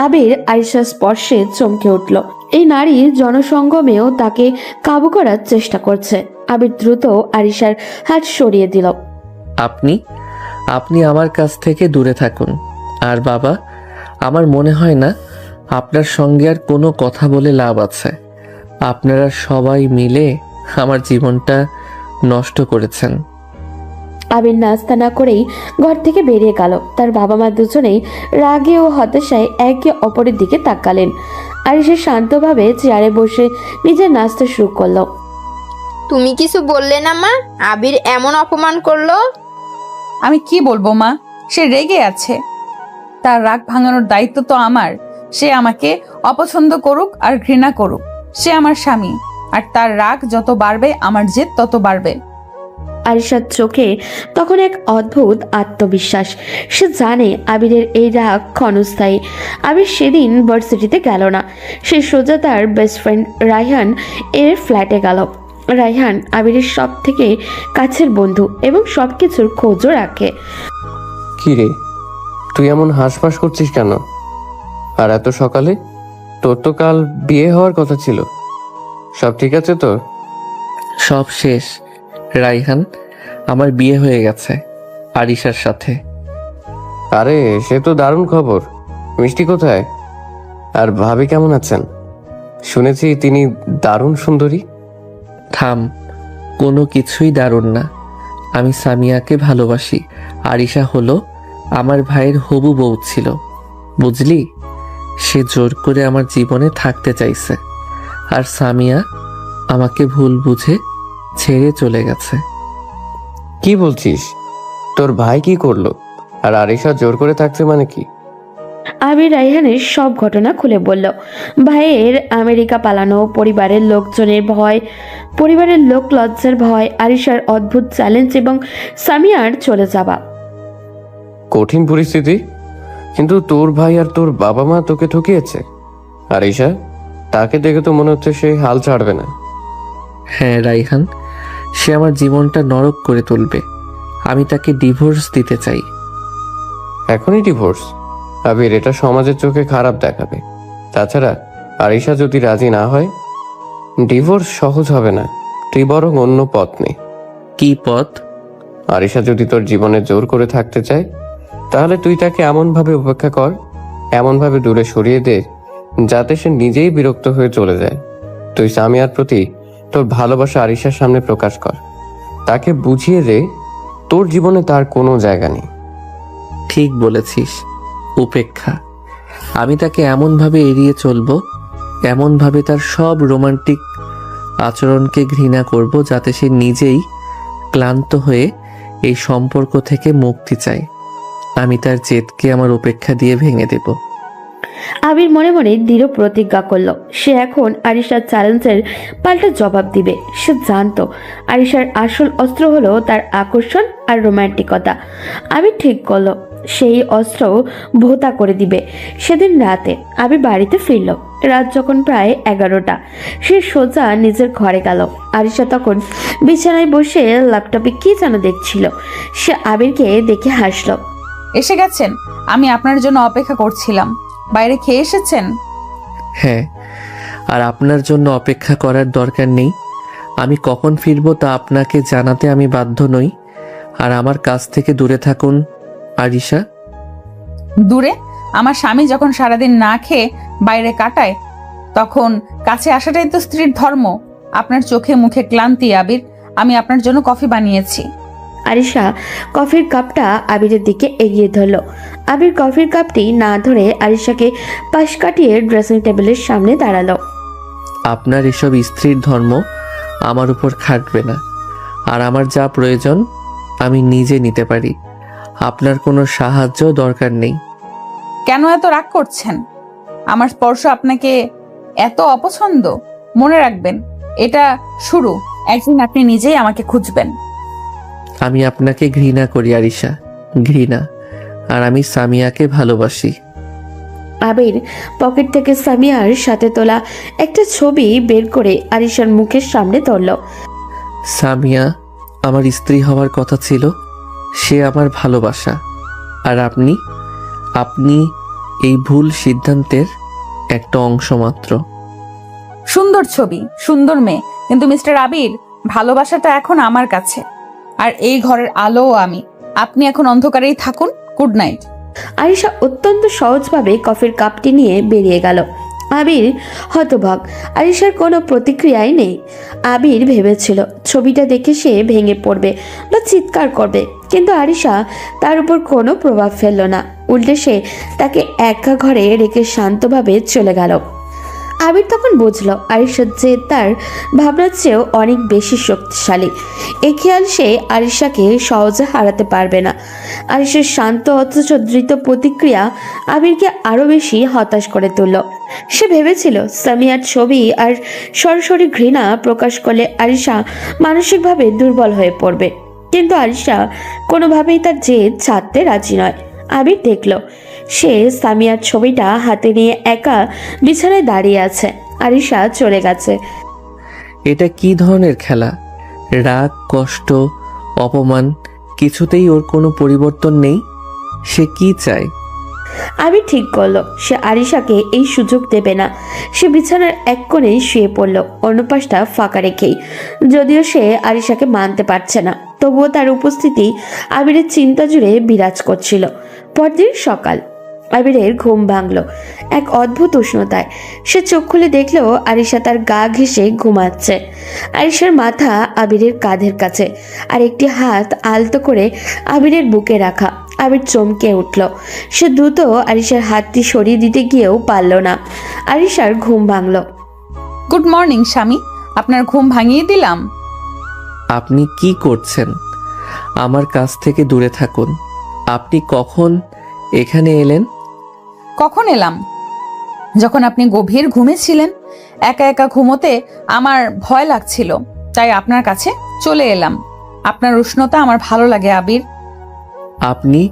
আবির আরিশার স্পর্শে চমকে উঠল। এই নারী জনসঙ্গমেও তাকে কাবু করার চেষ্টা করছে। আবির দ্রুত আরিশার হাত সরিয়ে দিল। আপনি আমার কাছ থেকে দূরে থাকুন। আর বাবা, আমার মনে হয় না আপনার সঙ্গে আর কোনো কথা বলে লাভ আছে। আপনারা সবাই মিলে আমার জীবনটা নষ্ট করেছেন। আবির নাস্তা না করেই ঘর থেকে বেরিয়ে গেল। তার বাবা মা দুজনেই রাগে ও হতাশায় একে অপরের দিকে তাকালেন। আরিশা শান্তভাবে চেয়ারে বসে নিজের নাস্তা শুরু করলো। তুমি কিছু বললে না মা? আবির এমন অপমান করলো। আমি কি বলবো মা? সে রেগে আছে। তার রাগ ভাঙানোর দায়িত্ব তো আমার। সে আমাকে অপছন্দ করুক আর ঘৃণা করুক, সে আমার স্বামী। আর তার রাগ যত বাড়বে আমার জেদ তত বাড়বে। আরিশার চোখে তখন এক অদ্ভুত আত্মবিশ্বাস। সে জানে আবিরের এই রাগ ক্ষণস্থায়ী। আবির সেদিন ভার্সিটিতে গেল না। সে সোজা তার বেস্ট ফ্রেন্ড রায়হান এর ফ্ল্যাটে গেল। রায়হান আবিরের সব থেকে কাছের বন্ধু এবং সবকিছুর খোঁজও রাখে। কি রে, তুই এমন হাঁসফাঁস করছিস কেন? আর এত সকালে? তোর তো কাল বিয়ে হওয়ার কথা ছিল, সব ঠিক আছে তো? সব শেষ রাইহান, আমার বিয়ে হয়ে গেছে আরিশার সাথে। আরে সে তো দারুণ খবর। মিষ্টি কোথায়? আর ভাবি কেমন আছেন? শুনেছি তিনি দারুণ সুন্দরী। থাম, কোনো কিছুই দারুণ না। আমি সামিয়াকে ভালোবাসি। আরিশা হলো আমার ভাইয়ের হবু বউ ছিল, বুঝলি? সে জোর করে আমার জীবনে থাকতে চাইছে, আর সামিয়া আমাকে ভুল বুঝে ছেড়ে চলে গেছে। কি বলছিস? তোর ভাই কি করলো? আর আরিশা জোর করে থাকছে মানে কি? আবির রাইহানের সব ঘটনা খুলে বলল। ভাইয়ের আমেরিকা পালানো, পরিবারের লোকজনের ভয়, পরিবারের লোক লজ্জার ভয়, আরিশার অদ্ভুত চ্যালেঞ্জ এবং সামিয়ার চলে যাওয়া। কঠিন পরিস্থিতি, কিন্তু তোর ভাই আর তোর বাবা মা তোকে ঠকিয়েছে। আরিশা, তাকে দেখে তো মনে হচ্ছে সে হাল ছাড়বে না। হ্যাঁ রাইহান, সে আমার জীবনটা নরক করে তুলবে। আমি তাকে ডিভোর্স দিতে চাই। এখনই ডিভোর্স? আবির, এটা সমাজের চোখে খারাপ দেখাবে। তাছাড়া আরিশা যদি রাজি না হয়, ডিভোর্স সহজ হবে না। তুই বরং অন্য পথ নে। কি পথ? আরিশা যদি তোর জীবনে জোর করে থাকতে চায়, তাহলে তুই তাকে এমনভাবে উপেক্ষা কর, এমনভাবে দূরে সরিয়ে দে, যাতে সে নিজেই বিরক্ত হয়ে চলে যায়। তুই সামিয়ার প্রতি তোর ভালোবাসা আরিশার সামনে প্রকাশ কর। তাকে বুঝিয়ে দে তোর জীবনে তার কোনো জায়গা নেই। ঠিক বলেছিস, উপেক্ষা। আমি তাকে এমনভাবে এড়িয়ে চলবো, এমনভাবে তার সব রোমান্টিক আচরণকে ঘৃণা করব, যাতে সে নিজেই ক্লান্ত হয়ে এই সম্পর্ক থেকে মুক্তি চায়। আমি তার জেদকে আমার উপেক্ষা দিয়ে ভেঙে দেব। আবির মনে মনে দৃঢ় প্রতিজ্ঞা করল, সে এখন আরিশার চ্যালেঞ্জের পাল্টা জবাব দিবে। সে জানতো আরিশার আসল অস্ত্র হলো তার আকর্ষণ আর রোমান্টিকতা। আবির ঠিক করলো সেই অস্ত্র ভোতা করে দিবে। সেদিন রাতে আবির বাড়িতে ফিরল। রাত যখন প্রায় 11টা, সে সোজা নিজের ঘরে গেল। আরিশা তখন বিছানায় বসে ল্যাপটপে কি যেন দেখছিল। সে আবিরকে দেখে হাসলো। এসে গেছেন? আমি আপনার জন্য অপেক্ষা করছিলাম। বাইরে খেয়ে এসেছেন? হ্যাঁ, আর আপনার জন্য অপেক্ষা করার দরকার নেই। আমি কখন ফিরবো তা আপনাকে জানাতে আমি বাধ্য নই। আর আমার কাছ থেকে দূরে থাকুন আরিশা। দূরে? আমার স্বামী যখন সারাদিন না খেয়ে বাইরে কাটায়, তখন কাছে আসাটাই তো স্ত্রীর ধর্ম। আপনার চোখে মুখে ক্লান্তি আবির। আমি আপনার জন্য কফি বানিয়েছি। আরিশা কফির কাপটা আবিরের দিকে এগিয়ে ধরল। আবির কফির কাপটি না ধরে আরিশাকে পাশ কাটিয়ে ড্রেসিং টেবিলের সামনে দাঁড়ালো। আপনার এসব স্ত্রীর ধর্ম আমার উপর খাটবে না। আর আমার যা প্রয়োজন আমি নিজে নিতে পারি। আপনার কোনো সাহায্য দরকার নেই। কেন এত রাগ করছেন? আমার স্পর্শ আপনাকে এত অপছন্দ? মনে রাখবেন, এটা শুরু। একদিন আপনি নিজেই আমাকে খুঁজবেন। আমি আপনাকে ঘৃণা করি আরিশা, ঘৃণা। আর আমি সামিয়াকে ভালোবাসি। আবির পকেট থেকে সামিয়ার সাথে তোলা একটা ছবি বের করে আরিশার মুখের সামনে ধরল। সামিয়া আমার স্ত্রী হওয়ার কথা ছিল, সে আমার ভালোবাসা। আর আপনি এই ভুল সিদ্ধান্তের একটা অংশ মাত্র। সুন্দর ছবি, সুন্দর মেয়ে, কিন্তু মিস্টার আবির, ভালোবাসাটা এখন আমার কাছে, আর এই ঘরের আলোও আমি। আপনি এখন অন্ধকারেই থাকুন। Good night. আরিশা অত্যন্ত সহজভাবে কফির কাপটি নিয়ে বেরিয়ে গেল। আবির হতবাক, আরিশার কোনো প্রতিক্রিয়াই নেই। আবির ভেবেছিল ছবিটা দেখে সে ভেঙে পড়বে বা চিৎকার করবে, কিন্তু আরিশা তার উপর কোনো প্রভাব ফেলল না। উল্টে সে তাকে একা ঘরে রেখে শান্তভাবে চলে গেল। আবির তখন বুঝল আরিশার যে তার ভাবনার চেয়েও অনেক বেশি শক্তিশালী। এ খেয়াল সে আরিশাকে সহজে হারাতে পারবে না। আরিশার শান্ত অথচ দ্রুত প্রতিক্রিয়া আবিরকে আরো বেশি হতাশ করে তুলল। সে ভেবেছিল সামিয়ার ছবি আর সরাসরি ঘৃণা প্রকাশ করলে আরিশা মানসিকভাবে দুর্বল হয়ে পড়বে, কিন্তু আরিশা কোনোভাবেই তার জেদ ছাড়তে রাজি নয়। আবির দেখল সে সামিয়ার ছবিটা হাতে নিয়ে একা বিছানায় দাঁড়িয়ে আছে। আরিশা চলে গেছে। এটা কি ধরনের খেলা? রাগ, কষ্ট, অপমান, কিছুতেই ওর কোনো পরিবর্তন নেই। সে কি চায়? আবির ঠিক করলো সে আরিশাকে এই সুযোগ দেবে না। সে বিছানার এক কোণে শুয়ে পড়ল, অন্য পাশটা ফাঁকা রেখেই। যদিও সে আরিশাকে মানতে পারছে না, তবুও তার উপস্থিতি আবিরের চিন্তা জুড়ে বিরাজ করছিল। পরদিন সকাল, আবিরের ঘুম ভাঙল এক অদ্ভুত উষ্ণতায়। সে চোখ খুলে দেখলো আরিশা তার গা ঘেঁষে ঘুমাচ্ছে। আরিশার মাথা আবিরের কাঁধের কাছে, আর একটি হাত আলতো করে আবিরের বুকে রাখা। আবির চমকে উঠল। সে দ্রুত আরিশার হাতটি সরিয়ে দিতে গিয়েও পারল না। আরিশার ঘুম ভাঙল। গুড মর্নিং স্বামী, আপনার ঘুম ভাঙিয়ে দিলাম। আপনি কি করছেন? আমার কাছ থেকে দূরে থাকুন। আপনি কখন এখানে এলেন? কখন এলাম? যখন আপনি গভীর ঘুমে ছিলেন। একা একা ঘুমোতে আমার ভয় লাগছিল, তাই আপনার কাছে চলে এলাম। আপনার উষ্ণতা আমার ভালো লাগে আবির। আপনি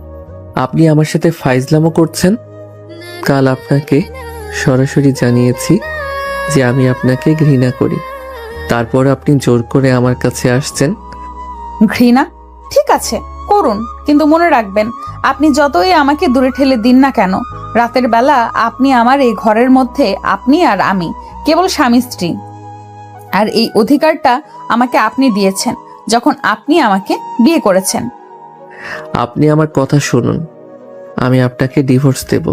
আপনি আমার সাথে ফাইজলামো করছেন? কাল আপনাকে সরাসরি জানিয়েছি যে আমি আপনাকে ঘৃণা করি, তারপর আপনি জোর করে আমার কাছে আসছেন। ঘৃণা? ঠিক আছে, করুন, কিন্তু মনে রাখবেন, আপনি যতই আমাকে দূরে ঠেলে দিন না কেন, রাতের বেলা আপনি আমার এই ঘরের মধ্যে, আপনি আর আমি কেবল স্বামী স্ত্রী। আর এই অধিকারটা আমাকে আপনি দিয়েছেন যখন আপনি আমাকে বিয়ে করেছেন। আপনি আমার কথা শুনুন। আমি আপনাকে ডিভোর্স দেব।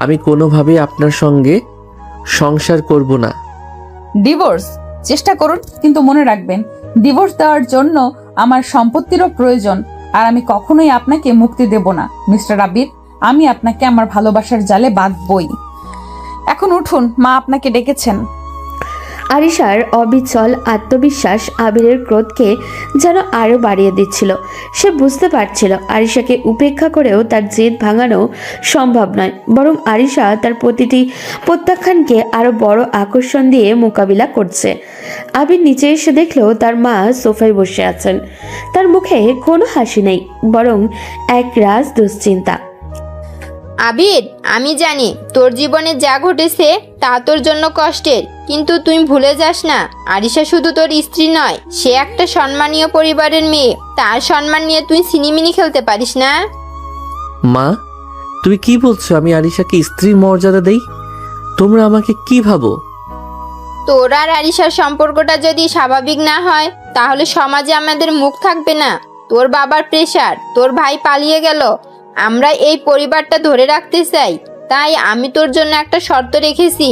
আমি কোনোভাবেই আপনার সঙ্গে সংসার করব না। ডিভোর্স? চেষ্টা করুন, কিন্তু মনে রাখবেন, ডিভোর্স দেওয়ার জন্য আমার সম্পত্তিরও প্রয়োজন, আর আমি কখনোই আপনাকে মুক্তি দেব না মিস্টার আবির। আমি আপনাকে আমার ভালোবাসার জালে বাঁধবই। এখন উঠুন, মা আপনাকে ডেকেছেন। আরিশার অবিচল আত্মবিশ্বাস আবিরের ক্রোধকে যেন আরো বাড়িয়ে দিচ্ছিল। সে বুঝতে পারছিল আরিশাকে উপেক্ষা করেও তার জেদ ভাঙানো সম্ভব নয়, বরং আরিশা তার প্রতিটি প্রত্যাখ্যানকে আরো বড় আকর্ষণ দিয়ে মোকাবিলা করছে। আবির নিচে এসে দেখলো তার মা সোফায় বসে আছেন। তার মুখে কোনো হাসি নেই, বরং এক রাজ দুশ্চিন্তা। আবির, আমি জানি তোর জীবনে যা ঘটেছে তা তোর জন্য কষ্টের, কিন্তু তুই ভুলে যাস না, আরিশা শুধু তোর স্ত্রী নয়, সে একটা সম্মানীয় পরিবারের মেয়ে। তার সম্মান নিয়ে তুই সিনিমিনি খেলতে পারিস না। মা, তুমি কি বলছো? আমি আরিশাকে স্ত্রীর মর্যাদা দেই? তোমরা আমাকে কি ভাবো? তোর আর আরিশার সম্পর্কটা যদি স্বাভাবিক না হয়, তাহলে সমাজে আমাদের মুখ থাকবে না। তোর বাবার প্রেশার, তোর ভাই পালিয়ে গেল, আমরা এই পরিবারটা ধরে রাখতে চাই, তাই আমি তোর জন্য একটা শর্ত রেখেছি।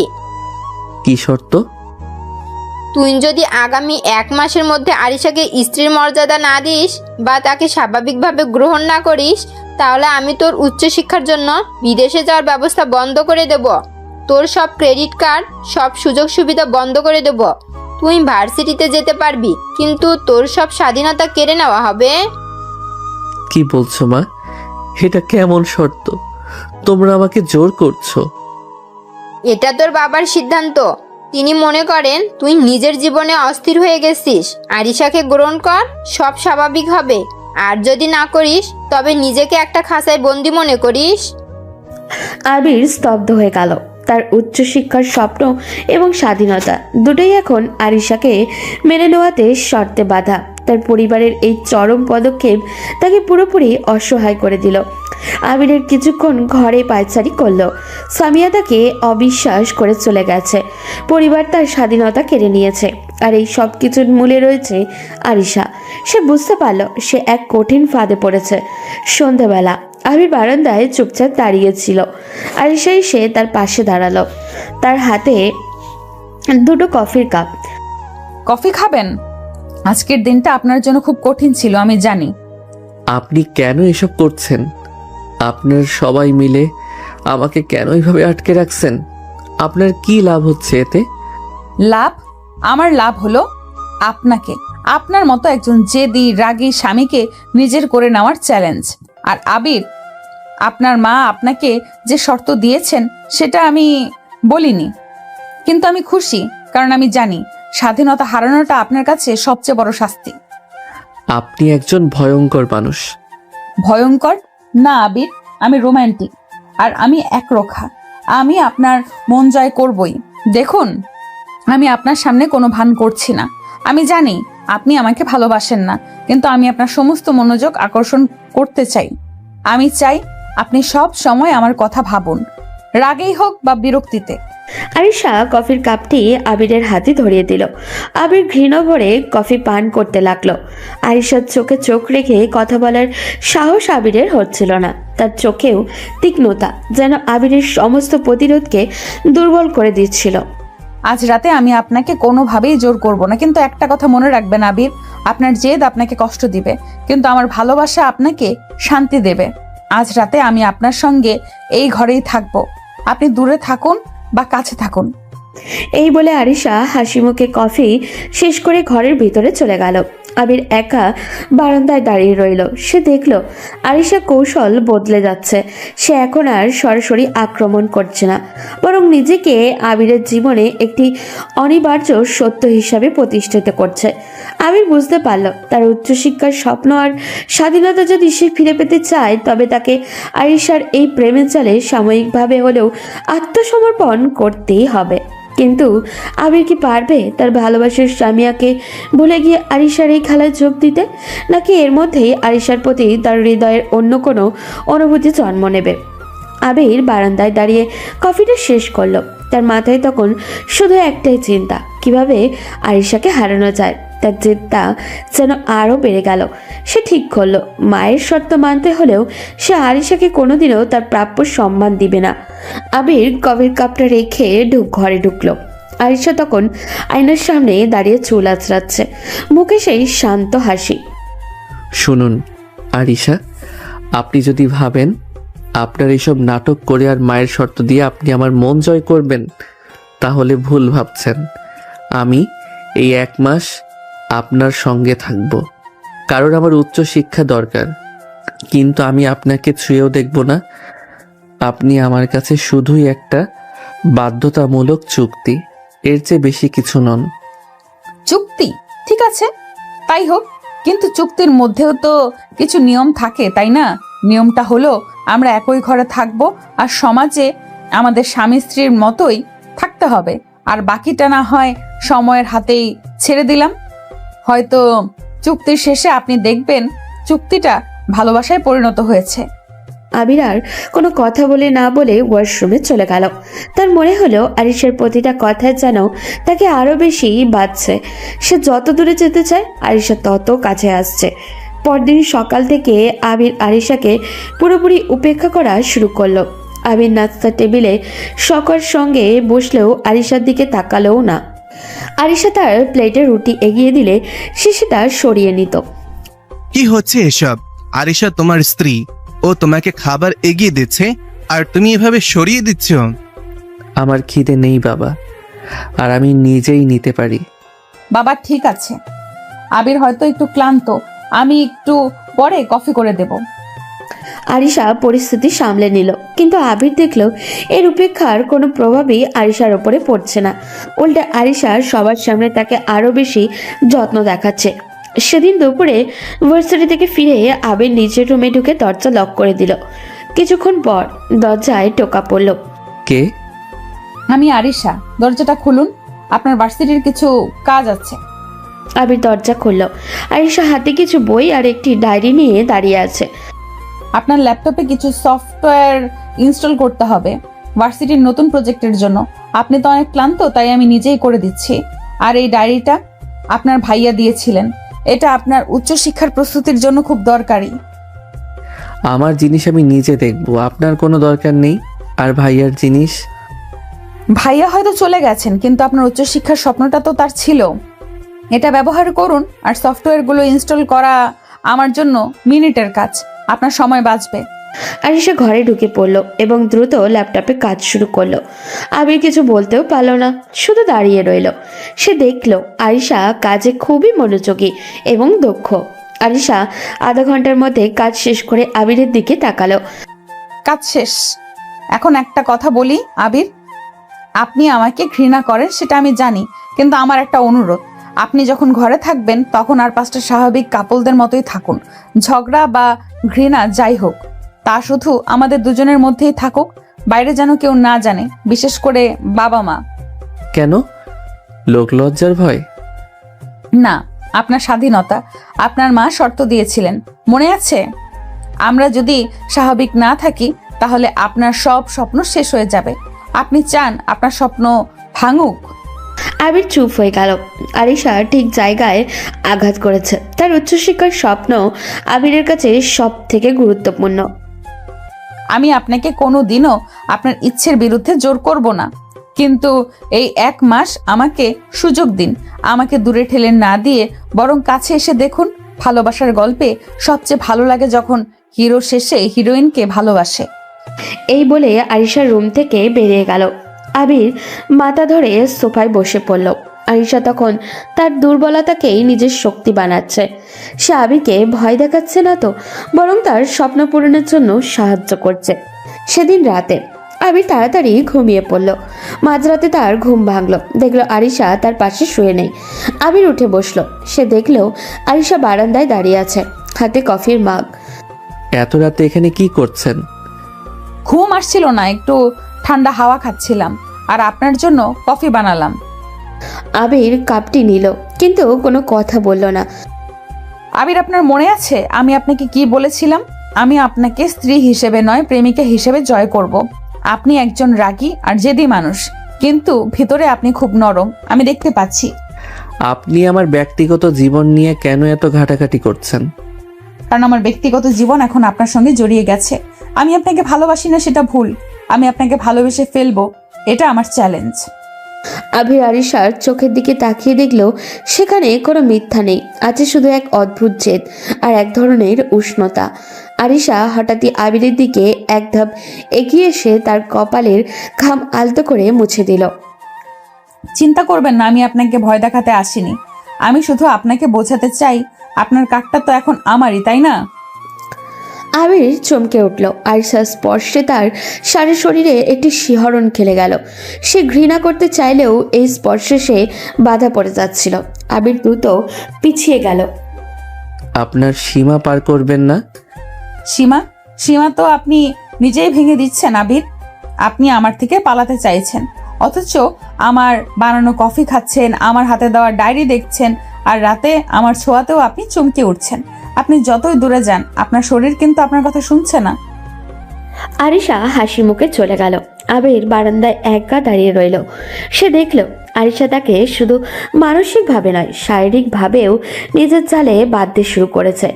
কি শর্ত? তুই যদি আগামী 1 মাসের মধ্যে আরিশাকে স্ত্রীর মর্যাদা না দিস বা তাকে স্বাভাবিকভাবে গ্রহণ না করিস, তাহলে আমি তোর উচ্চশিক্ষার জন্য বিদেশে যাওয়ার ব্যবস্থা বন্ধ করে দেব। তোর সব ক্রেডিট কার্ড, সব সুযোগ সুবিধা বন্ধ করে দেব। তুই ভার্সিটিতে যেতে পারবি, কিন্তু তোর সব স্বাধীনতা কেড়ে নেওয়া হবে। কি বলছো মা? এটা কেমন শর্ত? তোমরা আমাকে জোর করছো? এটা তোর বাবার সিদ্ধান্ত। তিনি মনে করেন তুই নিজের জীবনে অস্থির হয়ে গেছিস। আরিশাকে গ্রহণ কর, সব স্বাভাবিক হবে। আর যদি না করিস, তবে নিজেকে একটা খাঁচায় বন্দি মনে করিস। আবির স্তব্ধ হয়ে গেল। তার উচ্চশিক্ষার স্বপ্ন এবং স্বাধীনতা দুটোই এখন আরিশাকে মেনে নেওয়াতে শর্তে বাধা। তার পরিবারের এই চরম পদক্ষেপ তাকে পুরোপুরি অসহায় করে দিল। আবিরের কিছুক্ষণ ঘরে পায়চারি করলো। সামিয়া তাকে অবিশ্বাস করে চলে গেছে। পরিবার তার স্বাধীনতা কেড়ে নিয়েছে, আর এই সব কিছুর মূলে রয়েছে আরিশা। সে বুঝতে পারল সে এক কঠিন ফাঁদে পড়েছে। সন্ধ্যাবেলা আবির বারান্দায় চুপচাপ দাঁড়িয়েছিল। আরিশা এসে তার পাশে দাঁড়ালো, তার হাতে 2টো কফির কাপ। কফি খাবেন? আজকের দিনটা আপনার জন্য খুব কঠিন ছিল, আমি জানি। আপনি কেন এসব করছেন? আপনার সবাই মিলে আমাকে কেন এইভাবে আটকে রাখছেন? আপনার কি লাভ হচ্ছে এতে? লাভ? আমার লাভ হলো আপনাকে, আপনার মতো একজন জেদি রাগী স্বামীকে নিজের করে নেওয়ার চ্যালেঞ্জ। আর আবির, আপনার মা আপনাকে যে শর্ত দিয়েছেন সেটা আমি বলিনি, কিন্তু আমি খুশি, কারণ আমি জানি স্বাধীনতা হারানোটা আপনার কাছে সবচেয়ে বড় শাস্তি। আপনি একজন ভয়ঙ্কর মানুষ। ভয়ঙ্কর না আবির, আমি রোমান্টিক, আর আমি একরোখা। আমি আপনার মন জয় করবই। দেখুন, আমি আপনার সামনে কোনো ভান করছি না। আমি জানি আপনি আমাকে ভালোবাসেন না, কিন্তু আমি আপনার সমস্ত মনোযোগ আকর্ষণ করতে চাই। আমি চাই আপনি সব সময় আমার কথা ভাবুন, রাগেই হোক বা বিরক্তিতে। আরিশা কফির কাপটি আবিরের হাতে ধরিয়ে দিল। আবির ঘৃণা ভরে কফি পান করতে লাগলো। আরিশার চোখে চোখ রেখে কথা বলার সাহস আবিরের হচ্ছিল না। তার চোখেও তীক্ষ্ণতা যেন আবিরের সমস্ত প্রতিরোধকে দুর্বল করে দিচ্ছিল। আজ রাতে আমি আপনাকে কোনোভাবেই জোর করব না, কিন্তু একটা কথা মনে রাখবেন আবির, আপনার জেদ আপনাকে কষ্ট দিবে, কিন্তু আমার ভালোবাসা আপনাকে শান্তি দেবে। আজ রাতে আমি আপনার সঙ্গে এই ঘরেই থাকবো, আপনি দূরে থাকুন বা কাছে থাকুন। এই বলে আরিশা হাসি মুখে কফি শেষ করে ঘরের ভিতরে চলে গেল। আবির একা বারান্দায় দাঁড়িয়ে রইল। সে দেখল আরিশা কৌশল বদলে যাচ্ছে। সে এখন আর সরাসরি আক্রমণ করছে না, বরং নিজেকে আবিরের জীবনে একটি অনিবার্য সত্য হিসাবে প্রতিষ্ঠিত করছে। আবির বুঝতে পারল তার উচ্চশিক্ষার স্বপ্ন আর স্বাধীনতা যদি সে ফিরে পেতে চায়, তবে তাকে আরিশার এই প্রেমের জালে সাময়িকভাবে হলেও আত্মসমর্পণ করতেই হবে। কিন্তু আবির কি পারবে তার ভালোবাসার স্বামীয়াকে ভুলে গিয়ে আরিশার এই খেলায় যোগ দিতে, নাকি এর মধ্যেই আরিশার প্রতি তার হৃদয়ের অন্য কোনো অনুভূতি জন্ম নেবে? আবির বারান্দায় দাঁড়িয়ে কফিটা শেষ করলো। তার মাথায় তখন শুধু একটাই চিন্তা, কিভাবে আরিশাকে হারানো যায়। তার জেদটা যেন আরও বেড়ে গেল। সে ঠিক করলো মায়ের শর্ত মানতে হলেও সে আরিশাকে কোনোদিনও তার প্রাপ্য সম্মান দিবে না। আবির কফির কাপটা রেখে ঘরে ঢুকলো। আরিশা তখন আয়নার সামনে দাঁড়িয়ে চুল আঁচড়াচ্ছে, মুখে সেই শান্ত হাসি। শুনুন আরিশা, আপনি যদি ভাবেন আপনার এইসব নাটক করে আর মায়ের শর্ত দিয়ে আপনি আমার মন জয় করবেন, তাহলে ভুল ভাবছেন। আমি এই 1 মাস আপনার সঙ্গে থাকব, কারণ আমার উচ্চ শিক্ষা দরকার, কিন্তু আমি আপনাকে ছুঁয়েও দেখব না। আপনি আমার কাছে শুধুই একটা বাধ্যতামূলক চুক্তি, এর চেয়ে বেশি কিছু নন। চুক্তি? ঠিক আছে, তাই হোক, কিন্তু চুক্তির মধ্যেও তো কিছু নিয়ম থাকে, তাই না? নিয়মটা হলো আমরা একই ঘরে থাকবো আর সমাজে আমাদের স্বামী স্ত্রীর মতোই থাকতে হবে, আর বাকিটা না হয় সময়ের হাতেই ছেড়ে দিলাম। হয়তো চুক্তির শেষে আপনি দেখবেন চুক্তিটা ভালোবাসায় পরিণত হয়েছে। আবির আর কোনো কথা বলে না বলে ওয়াশরুমে চলে গেল। তার মনে হলো আরিশার প্রতিটা কথায় যেন তাকে আরো বেশি বাজছে। সে যত দূরে যেতে চায় আরিশা তত কাছে আসছে। পরদিন সকাল থেকে আবির আরিশাকে পুরোপুরি উপেক্ষা করা শুরু করলো। আবির নাস্তার টেবিলে সকর সঙ্গে বসলেও আরিশার দিকে তাকালোও না। আরিশা তার প্লেটে রুটি এগিয়ে দিলে সে সেটা সরিয়ে নিত। কি হচ্ছে এসব? আরিশা তোমার স্ত্রী, ও তোমাকে খাবার এগিয়ে দিচ্ছে আর তুমি এভাবে সরিয়ে দিচ্ছ। আমার খিদে নেই বাবা, আর আমি নিজেই নিতে পারি। বাবা ঠিক আছে, আবির হয়তো একটু ক্লান্ত, আমি একটু পরে কফি করে দেব। আরিশা পরিস্থিতি সামলে নিল, কিন্তু আবির দেখল এর উপেক্ষার কোনো প্রভাবই আরিশার ওপরে পড়ছে না। উল্টে আরিশা সবার সামনে তাকে আরো বেশি যত্ন দেখাচ্ছে। সেদিন দুপুরে ভার্সিটি থেকে ফিরে আবির নিজের রুমে ঢুকে দরজা লক করে দিল। কিছুক্ষণ পর দরজায় টোকা পড়ল। কে? আমি আরিশা, দরজাটা খুলুন, আপনার ভার্সিটির কিছু কাজ আছে। আবির দরজা খুলল। আরিশা হাতে কিছু বই আর একটি ডায়েরি নিয়ে দাঁড়িয়ে আছে। আপনার ল্যাপটপে কিছু সফটওয়্যার ইনস্টল করতে হবে ভার্সিটির নতুন প্রজেক্টের জন্য। আপনি তো অনেক ক্লান্ত, তাই আমি নিজেই করে দিচ্ছি। আর এই ডায়েরিটা আপনার ভাইয়া দিয়েছিলেন, এটা আপনার উচ্চশিক্ষার প্রস্তুতির জন্য খুব দরকারি। আমার জিনিস আমি নিজে দেখব, আপনার কোনো দরকার নেই। আর ভাইয়ার জিনিস? ভাইয়া হয়তো চলে গেছেন, কিন্তু আপনার উচ্চশিক্ষার স্বপ্নটা তো তার ছিল। এটা ব্যবহার করুন, আর সফটওয়্যারগুলো ইনস্টল করা আমার জন্য মিনিটের কাজ, আপনার সময় বাঁচবে। আরিশা ঘরে ঢুকে পড়ল এবং দ্রুত ল্যাপটপে কাজ শুরু করলো। আবির কিছু বলতেও পারল না, শুধু দাঁড়িয়ে রইল। সে দেখল আরিশা কাজে খুবই মনোযোগী এবং দক্ষ। আরিশা আধা ঘন্টার মধ্যে কাজ শেষ করে আবিরের দিকে তাকালো। কাজ শেষ। এখন একটা কথা বলি আবির, আপনি আমাকে ঘৃণা করেন সেটা আমি জানি, কিন্তু আমার একটা অনুরোধ, আপনি যখন ঘরে থাকবেন তখন আর 5টা স্বাভাবিক কাপলদের মতোই থাকুন। ঝগড়া বা ঘৃণা যাই হোক, তা শুধু আমাদের দুজনের মধ্যেই থাকুক, বাইরে যেন কেউ না জানে, বিশেষ করে বাবা মা। কেন? লোক লজ্জার ভয়? না, আপনার স্বাধীনতা। আপনার মা শর্ত দিয়েছিলেন, মনে আছে? আমরা যদি স্বাভাবিক না থাকি তাহলে আপনার সব স্বপ্ন শেষ হয়ে যাবে। আপনি চান আপনার স্বপ্ন ভাঙুক? আবির চুপ হয়ে গেল। আরিশা ঠিক জায়গায় আঘাত করেছে। তার উচ্চশিক্ষার স্বপ্ন আবিরের কাছে সব থেকে গুরুত্বপূর্ণ। আমি আপনাকে কোনো দিনও আপনার ইচ্ছের বিরুদ্ধে জোর করব না, কিন্তু এই 1 মাস আমাকে সুযোগ দিন। আমাকে দূরে ঠেলে না দিয়ে বরং কাছে এসে দেখুন। ভালোবাসার গল্পে সবচেয়ে ভালো লাগে যখন হিরো শেষে হিরোইনকে ভালোবাসে। এই বলে আরিশা রুম থেকে বেরিয়ে গেল। আবির মাথা ধরে সোফায় বসে পড়ল। আরিশা তখন তার দুর্বলতাকেই নিজের শক্তি বানাচ্ছে। সে আবিরকে ভয় দেখাচ্ছে না তো, বরং তার স্বপ্ন পূরণের জন্য সাহায্য করছে। সেদিন রাতে আবির তাড়াতাড়ি ঘুমিয়ে পড়ল। মাঝরাতে তার ঘুম ভাঙলো, দেখলো আরিশা তার পাশে শুয়ে নেই। আবির উঠে বসলো। সে দেখলো আরিশা বারান্দায় দাঁড়িয়ে আছে, হাতে কফির মাগ। এত রাতে এখানে কি করছেন? ঘুম আসছিল না, একটু ঠান্ডা হাওয়া খাচ্ছিলাম আর আপনার জন্য কফি বানালাম। আবির কাপটি নিল, কিন্তু কোনো কথা বলল না। আবির, আপনার মনে আছে আমি আপনাকে কি বলেছিলাম? আমি আপনাকে স্ত্রী হিসেবে নয়, প্রেমিকা হিসেবে জয় করব। আপনি একজন রাগী আর জেদি মানুষ, কিন্তু ভিতরে আপনি খুব নরম, আমি দেখতে পাচ্ছি। আপনি আমার ব্যক্তিগত জীবন নিয়ে কেন এত ঘাটাঘাটি করছেন? কারণ আমার ব্যক্তিগত জীবন এখন আপনার সঙ্গে জড়িয়ে গেছে। আমি আপনাকে ভালোবাসি না সেটা ভুল, আমি আপনাকে ভালোবেসে ফেলবো, এটা আমার চ্যালেঞ্জ। আবির আরিশার চোখের দিকে তাকিয়ে দেখলো সেখানে কোনো মিথ্যা নেই, আছে শুধু এক অদ্ভুত জেদ আর এক ধরনের উষ্ণতা। আরিশা হঠাৎই আবিরের দিকে এক ধাপ এগিয়ে এসে তার কপালের ঘাম আলতো করে মুছে দিল। চিন্তা করবেন না, আমি আপনাকে ভয় দেখাতে আসিনি। আমি শুধু আপনাকে বোঝাতে চাই আপনার কাকটা তো এখন আমারই, তাই না? আবির চমকে উঠল। আরিশার স্পর্শে তার সারা শরীরে একটি শিহরণ খেলে গেল। সে ঘৃণা করতে চাইলেও এই স্পর্শে সে বাধা পড়ে যাচ্ছিল। আবির দ্রুত পিছিয়ে গেল। আপনার সীমা পার করবেন না। সীমা? সীমা তো আপনি নিজেই ভেঙে দিচ্ছেন আবির। আপনি আমার থেকে পালাতে চাইছেন, অথচ আমার বানানো কফি খাচ্ছেন, আমার হাতে দেওয়া ডায়েরি দেখছেন, আর রাতে আমার ছোঁয়াতেও আপনি চমকে উঠছেন। আপনি যতই দূরে যান আপনার শরীর কিন্তু আপনার কথা শুনছে না। আরিশা হাসি মুখে চলে গেল। আবির বারান্দায় একা দাঁড়িয়ে রইল। সে দেখল আরিশা তাকে শুধু মানসিকভাবে নয়, শারীরিকভাবেও নিজের জালে বাঁধতে শুরু করেছে।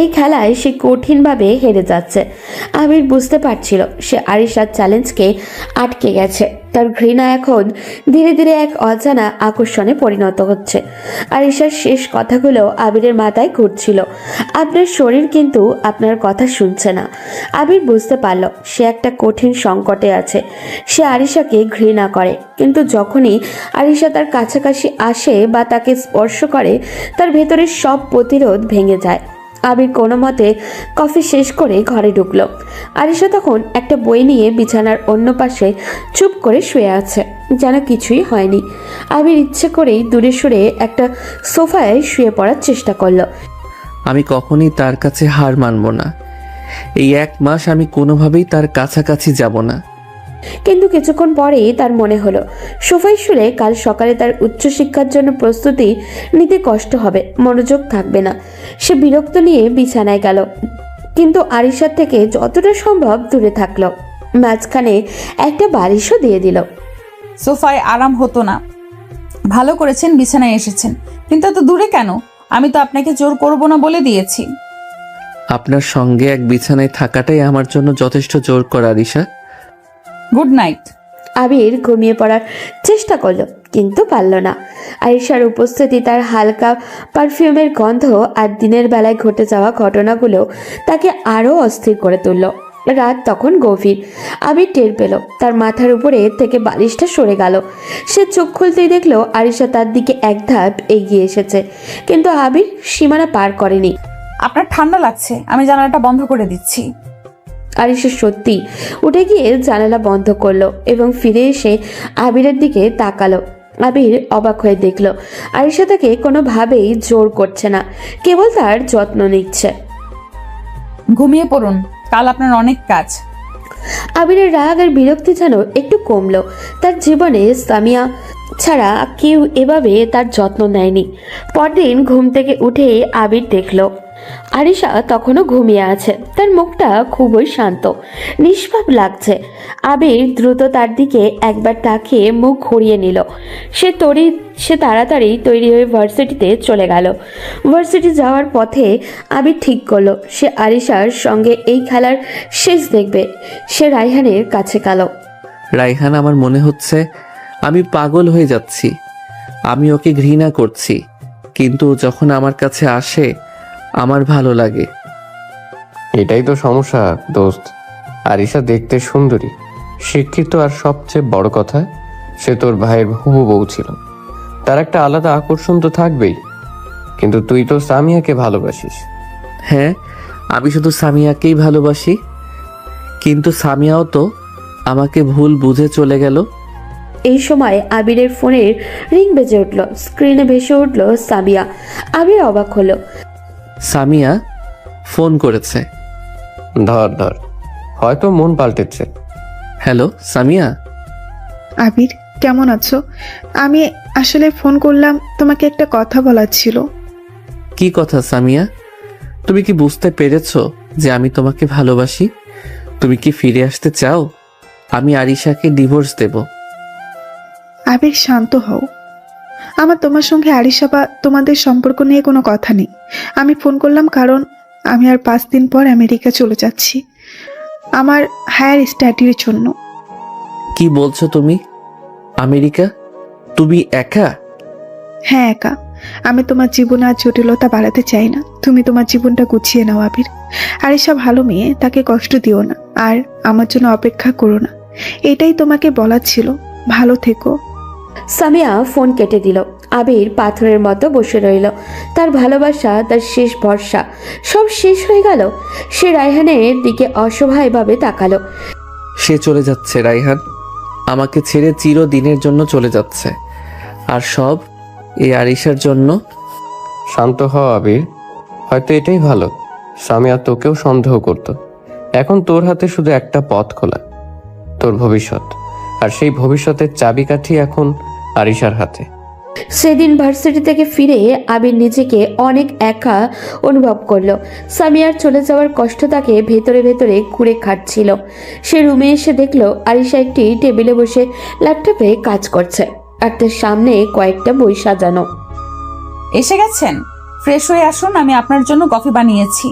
এই খেলায় সে কঠিনভাবে হেরে যাচ্ছে। আবির বুঝতে পারছিল সে আরিশার চ্যালেঞ্জকে আটকে গেছে। তার ঘৃণা এখন ধীরে ধীরে এক অজানা আকর্ষণে পরিণত হচ্ছে। আরিশার শেষ কথাগুলো আবিরের মাথায় ঘুরছিল। আপনার শরীর কিন্তু আপনার কথা শুনছে না। আবির বুঝতে পারল সে একটা কঠিন সংকটে আছে। সে আরিশাকে ঘৃণা করে, কিন্তু যখনই আরিশা তার কাছাকাছি আসে বা তাকে স্পর্শ করে, তার ভেতরের সব প্রতিরোধ ভেঙে যায়। আবির কোনো মতে কফি শেষ করে ঘরে ঢুকলো। আরিশা তখন একটা বই নিয়ে বিছানার অন্য পাশে চুপ করে শুয়ে আছে, যেন কিছুই হয়নি। আবির ইচ্ছে করেই দূরে সরে একটা সোফায় শুয়ে পড়ার চেষ্টা করলো। আমি কখনই তার কাছে হার মানব না। এই 1 মাস আমি কোনোভাবেই তার কাছাকাছি যাব না। কিন্তু কিছুক্ষণ পরেই তার মনে হলো সোফায় শুলে কাল সকালে তার উচ্চশিক্ষার জন্য প্রস্তুতি নিতে কষ্ট হবে, মনোযোগ থাকবে না। সে বিরক্ত নিয়ে বিছানায় গেল, কিন্তু আরিশার থেকে যতটা সম্ভব দূরে থাকলো। মাঝখানে একটা বালিশও দিয়ে দিল। সোফায় আরাম হতো না, ভালো করেছেন বিছানায় এসেছেন, কিন্তু এত দূরে কেন? আমি তো আপনাকে জোর করব না বলে দিয়েছি। আপনার সঙ্গে এক বিছানায় থাকাটাই আমার জন্য যথেষ্ট জোর করা, আরিশা। Good night. আবির ঘুমিয়ে পড়ার চেষ্টা করলো, কিন্তু পারল না। আরিশার উপস্থিতি, তার হালকা পারফিউমের গন্ধ আর দিনের বেলায় ঘটে যাওয়া ঘটনাগুলো তাকে আরও অস্থির করে তুলল। রাত তখন গভীর। আবির টের পেল তার মাথার উপরে থেকে বালিশটা সরে গেল। সে চোখ খুলতেই দেখলো আরিশা তার দিকে এক ধাপ এগিয়ে এসেছে, কিন্তু আবির সীমানা পার করেনি। আপনার ঠান্ডা লাগছে, আমি জানালাটা বন্ধ করে দিচ্ছি। আরিশা সত্যি উঠে গিয়ে জানালা বন্ধ করলো এবং ফিরে এসে আবিরের দিকে তাকালো। আবির অবাক হয়ে দেখলো আরিশা তাকে কোনোভাবেই জোর করছে না, কেবল তার যত্ন নিচ্ছে। ঘুমিয়ে পড়ুন, কাল আপনার অনেক কাজ। আবিরের রাগ আর বিরক্তি যেন একটু কমলো। তার জীবনে সামিয়া ছাড়া কেউ এভাবে তার যত্ন নেয়নি। পরদিন ঘুম থেকে উঠে আবির দেখলো আরিশা তখনও ঘুমিয়ে আছে, তার মুখটা খুবই শান্ত, নিষ্পাপ লাগছে। আবির দ্রুত তার দিকে একবার তাকিয়ে মুখ ঘুরিয়ে নিল। সে তাড়াতাড়ি তৈরি হয়ে ভার্সিটিতে চলে গেল। ভার্সিটি যাওয়ার পথে আবির ঠিক করলো সে আরিশার সঙ্গে এই খেলার শেষ দেখবে। সে রায়হানের কাছে গেল। রায়হান, আমার মনে হচ্ছে আমি পাগল হয়ে যাচ্ছি। আমি ওকে ঘৃণা করছি, কিন্তু ও যখন আমার কাছে আসে আমার ভালো লাগে। এটাই তো সমস্যা দোস্ত। আরিশা দেখতে সুন্দরী, শিক্ষিত, আর সবচেয়ে বড় কথা সে তোর ভাইয়ের হবু বউ ছিল। তার একটা আলাদা আকর্ষণ তো থাকবেই, কিন্তু তুই তো সামিয়াকে ভালোবাসিস। হ্যাঁ, আমি শুধু সামিয়াকেই ভালোবাসি, কিন্তু সামিয়াও তো আমাকে ভুল বুঝে চলে গেল। এই সময় আবিরের ফোনের রিং বেজে উঠল। স্ক্রিনে ভেসে উঠল সামিয়া। আবির অবাক হলো। সামিয়া ফোন করেছে। ধর ধর, হয়তো মন পাল্টেছে। হ্যালো সামিয়া। আবির, কেমন আছো? আমি আসলে ফোন করলাম, তোমাকে একটা কথা বলার ছিল। কি কথা সামিয়া? তুমি কি বুঝতে পেরেছো যে আমি তোমাকে ভালোবাসি? তুমি কি ফিরে আসতে চাও? আমি আরিশাকে ডিভোর্স দেব। আবির, শান্ত হও। আমার তোমার সঙ্গে আরিশা বা তোমাদের সম্পর্ক নিয়ে কোনো কথা নেই। আমি ফোন করলাম কারণ আমি আর 5 দিন পর আমেরিকা চলে যাচ্ছি আমার হায়ার স্টাডির জন্য। কি বলছো তুমি? আমেরিকা? তুমি একা? হ্যাঁ, একা। আমি তোমার জীবনে আর জটিলতা বাড়াতে চাই না। তুমি তোমার জীবনটা গুছিয়ে নাও আবির। আরিশা ভালো মেয়ে, তাকে কষ্ট দিও না, আর আমার জন্য অপেক্ষা করো না। এটাই তোমাকে বলার ছিল। ভালো থেকো। সামিয়া ফোন কেটে দিল। আবির পাথরের মতো বসে রইল। তার ভালোবাসা, তার শেষ ভরসা, সব শেষ হয়ে গেল। সে রায়হানের দিকে অসহায়ভাবে তাকালো। সে চলে যাচ্ছে রাইহান, আমাকে ছেড়ে চিরদিনের জন্য চলে যাচ্ছে। আর সব এই আরিশার জন্য। শান্ত হ আবির, হয়তো এটাই ভালো। সামিয়া তোকেও সন্দেহ করত, এখন তোর হাতে শুধু একটা পথ খোলা, তোর ভবিষ্যৎ। আর সেই ভবিষ্যতের চাবিকাঠি এখন আরিশার হাতে। সেদিন ভার্সিটি থেকে ফিরে আবির নিজেকে অনেক একা অনুভব করলো। সামিয়ার চলে যাওয়ার কষ্ট তাকে ভেতরে ভেতরে কুড়ে খাটছিল। সে রুমে এসে দেখলো আরিশা একটি টেবিলে বসে ল্যাপটপে কাজ করছে, আর তার সামনে কয়েকটা বই সাজানো। এসে গেছেন? ফ্রেশ হয়ে আসুন, আমি আপনার জন্য কফি বানিয়েছি।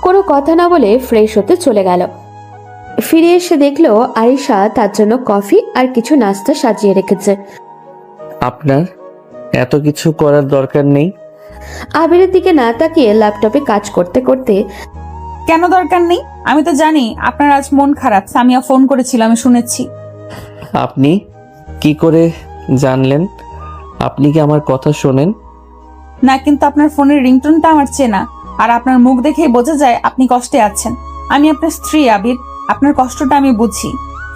কোনো কথা না বলে ফ্রেশ হতে চলে গেল। ফিরে এসে দেখলো আরিশা তার জন্য কফি আর কিছু নাস্তা সাজিয়ে রেখেছে। আপনার এত কিছু করার দরকার নেই। আবিরের দিকে না তাকিয়ে ল্যাপটপে কাজ করতে করতে, কেন দরকার নেই? আমি তো জানি আপনার আজ মন খারাপ। সামিয়া ফোন করেছিল, আমি শুনেছি। আপনি কি করে জানলেন? আপনি কি আমার কথা শোনেন? না, কিন্তু আপনার ফোনের রিংটোনটা আমার চেনা, আর আপনার মুখ দেখেই বোঝা যায় আপনি কষ্টে আছেন। আমি আপনার স্ত্রী আবির, আপনার কষ্টটা আমি বুঝি।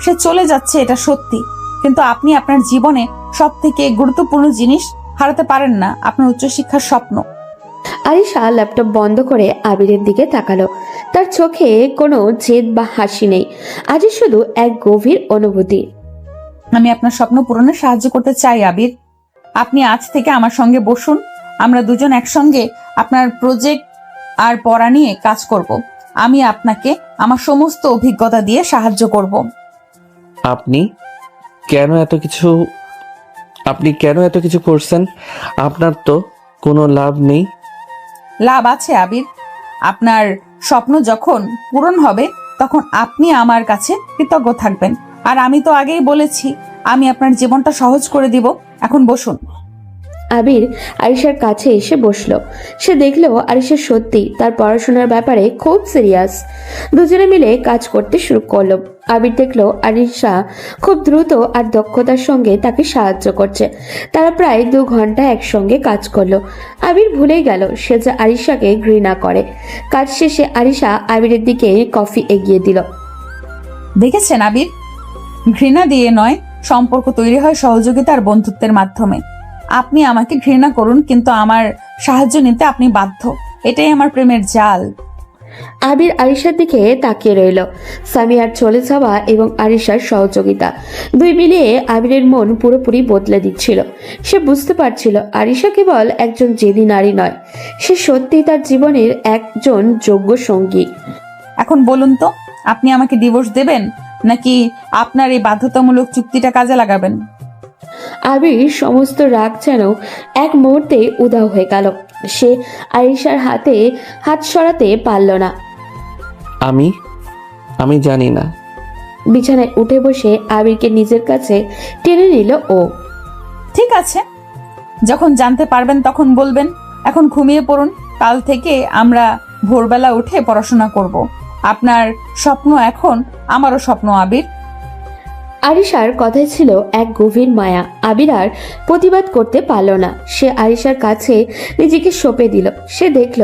সে চলে যাচ্ছে এটা সত্যি, কিন্তু আপনি আপনার জীবনে সব থেকে গুরুত্বপূর্ণ জিনিস হারাতে পারেন না, আপনার উচ্চশিক্ষার স্বপ্ন। আরিশা ল্যাপটপ বন্ধ করে আবিরের দিকে তাকালো। তার চোখে কোনো জেদ বা হাসি নেই, আজই শুধু এক গভীর অনুভূতি। আমি আপনার স্বপ্ন পূরণে সাহায্য করতে চাই আবির। আপনি আজ থেকে আমার সঙ্গে বসুন, আমরা দুজন একসঙ্গে আপনার প্রজেক্ট আর পড়া নিয়ে কাজ করব। আমি আপনাকে আমার সমস্ত অভিজ্ঞতা দিয়ে সাহায্য করব। আপনি কেন এত কিছু করছেন? আপনার তো কোনো লাভ নেই। লাভ আছে আবির। আপনার স্বপ্ন যখন পূরণ হবে তখন আপনি আমার কাছে কৃতজ্ঞ থাকবেন। আর আমি তো আগেই বলেছি আমি আপনার জীবনটা সহজ করে দিব। এখন বসুন। আবির আরিশার কাছে এসে বসলো। সে দেখলো আরিশা সত্যি তার পড়াশোনার ব্যাপারে খুব সিরিয়াস। দুজনে মিলে কাজ করতে শুরু করলো। আবির দেখলো আরিশা খুব দ্রুত আর দক্ষতার সঙ্গে তাকে সাহায্য করছে। তারা প্রায় 2 ঘন্টা একসঙ্গে কাজ করলো। আবির ভুলেই গেল সে যে আরিশাকে ঘৃণা করে। কাজ শেষে আরিশা আবিরের দিকে কফি এগিয়ে দিল। দেখেছেন আবির, ঘৃণা দিয়ে নয়, সম্পর্ক তৈরি হয় সহযোগিতা আর বন্ধুত্বের মাধ্যমে। আপনি আমাকে ঘৃণা করুন, কিন্তু আমার সাহায্য নিতে আপনি বাধ্য। এটাই আমার প্রেমের জাল। আবির আরিশার দিকে তাকিয়ে রইল। সামিয়ার চলে যাওয়া এবং আরিশার সহযোগিতা দুই মিলিয়ে আবিরের মন পুরোপুরি বদলে দিচ্ছিল। সে বুঝতে পারছিল আরিশা কেবল একজন জেদি নারী নয়, সে সত্যি তার জীবনের একজন যোগ্য সঙ্গী। এখন বলুন তো, আপনি আমাকে ডিভোর্স দেবেন নাকি আপনার এই বাধ্যতামূলক চুক্তিটা কাজে লাগাবেন? আবির সমস্ত রাগ যেন এক মুহূর্তে উধাও হয়ে গেল। সে আরিশার হাতে হাত সরাতে পারল না। আমি জানি না। বিছানায় উঠে বসে আবিরকে নিজের কাছে টেনে নিল ও। ঠিক আছে, যখন জানতে পারবেন তখন বলবেন। এখন ঘুমিয়ে পড়ুন, কাল থেকে আমরা ভোরবেলা উঠে পড়াশোনা করব। আপনার স্বপ্ন এখন আমারও স্বপ্ন আবির। আরিশার কথায় ছিল এক গভীর মায়া। আবির আর প্রতিবাদ করতে পারল না। সে আরিশার কাছে নিজেকে সঁপে দিল। সে দেখল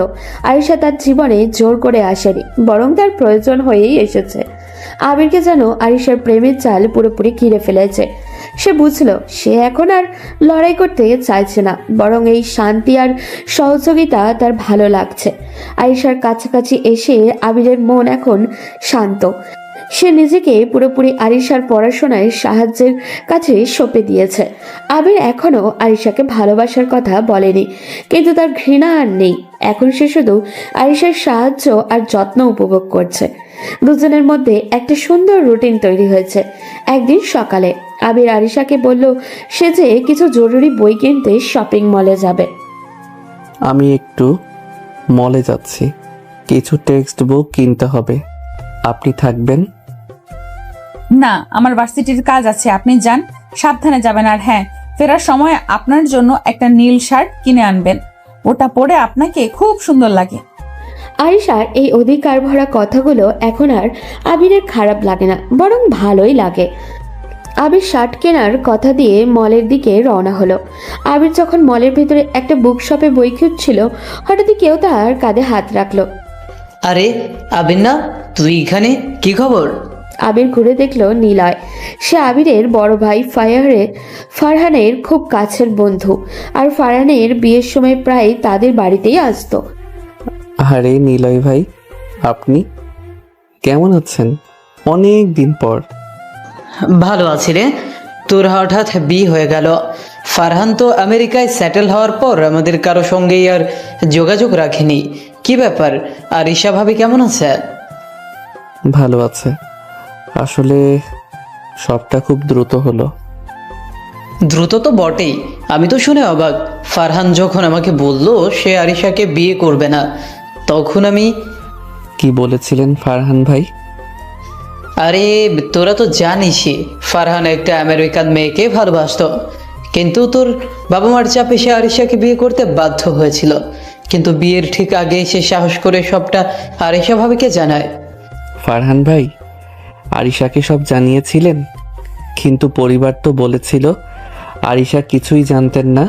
আরিশা তার জীবনে জোর করে আসেনি, বরং তার প্রয়োজন হয়েই এসেছে। আবিরকে যেন আরিশার প্রেমের চাল পুরোপুরি ঘিরে ফেলেছে। সে বুঝল সে এখন আর লড়াই করতে চাইছে না, বরং এই শান্তি আর সহযোগিতা তার ভালো লাগছে। আরিশার কাছাকাছি এসে আবিরের মন এখন শান্ত। সে নিজেকে পুরোপুরি আরিশার পড়াশোনায় সাহায্যের কাছে সঁপে দিয়েছে। আবির এখনো আরিশাকে ভালোবাসার কথা বলেনি, কিন্তু তার ঘৃণা আর নেই। এখন সে শুধু আরিশার সাহায্য আর যত্ন উপভোগ করছে। দুজনের মধ্যে একটা সুন্দর রুটিন তৈরি হয়েছে। একদিন সকালে আবির আরিশাকে বলল সে যে কিছু জরুরি বই কিনতে শপিং মলে যাবে। আমি একটু মলে যাচ্ছি, কিছু টেক্সট বুক কিনতে হবে। আপনি থাকবেন? না, আমার ভার্সিটির কাজ আছে, আপনি যান, সাবধানে যাবেন। আর হ্যাঁ, ফেরার সময় আপনার জন্য একটা নীল শার্ট কিনে আনবেন, ওটা পরে আপনাকে খুব সুন্দর লাগে। আরিশার এই অধিকার ভরা কথাগুলো এখন আর আবিরের খারাপ লাগে না, বরং ভালোই লাগে। আবির শার্ট কেনার কথা দিয়ে মলের দিকে রওনা হলো। আবির যখন মলের ভিতরে একটা বুক শপে বই খুঁজছিল, হঠাৎই কেউ তার কাঁধে হাত রাখলো। আরে আবির না, তুই এখানে? কি খবর? আবির ঘুরে দেখলো নিলয়। সে আবিরের বড় ভাই ফারহানের খুব কাছের বন্ধু, আর ফারহানের বিয়ের সময় প্রায় তাদের বাড়িতেই আসতো। আরে নিলয় ভাই, আপনি কেমন আছেন? অনেক দিন পর। ভালো আছি রে। তোর হঠাৎ বিয়ে হয়ে গেল। ফারহান তো আমেরিকায় সেটেল হওয়ার পর আমাদের কারো সঙ্গেই আর যোগাযোগ রাখেনি। কি ব্যাপার? আর ঈশা ভাবি কেমন আছে? ভালো আছে। আসলে সবটা খুব দ্রুত হলো। দ্রুত তো বটেই। আমি তো শুনে অবাক। ফারহান যখন আমাকে বলল সে আরিশাকে বিয়ে করবে না, তখন আমি... কি বলেছিলেন ফারহান ভাই? আরে তোরা তো জানিসই, ফারহান একটা আমেরিকান মেয়েকে ভালোবাসতো, কিন্তু তোর বাবা মার চাপে সে আরিশাকে বিয়ে করতে বাধ্য হয়েছিল। কিন্তু বিয়ের ঠিক আগে সে সাহস করে সবটা আরিশা ভাবিকে জানায়। ফারহান ভাই আরিশাকে সব জানিয়েছিলেন, কিন্তু পরিবার তো বলেছিল আরিশা কিছুই জানতেন না।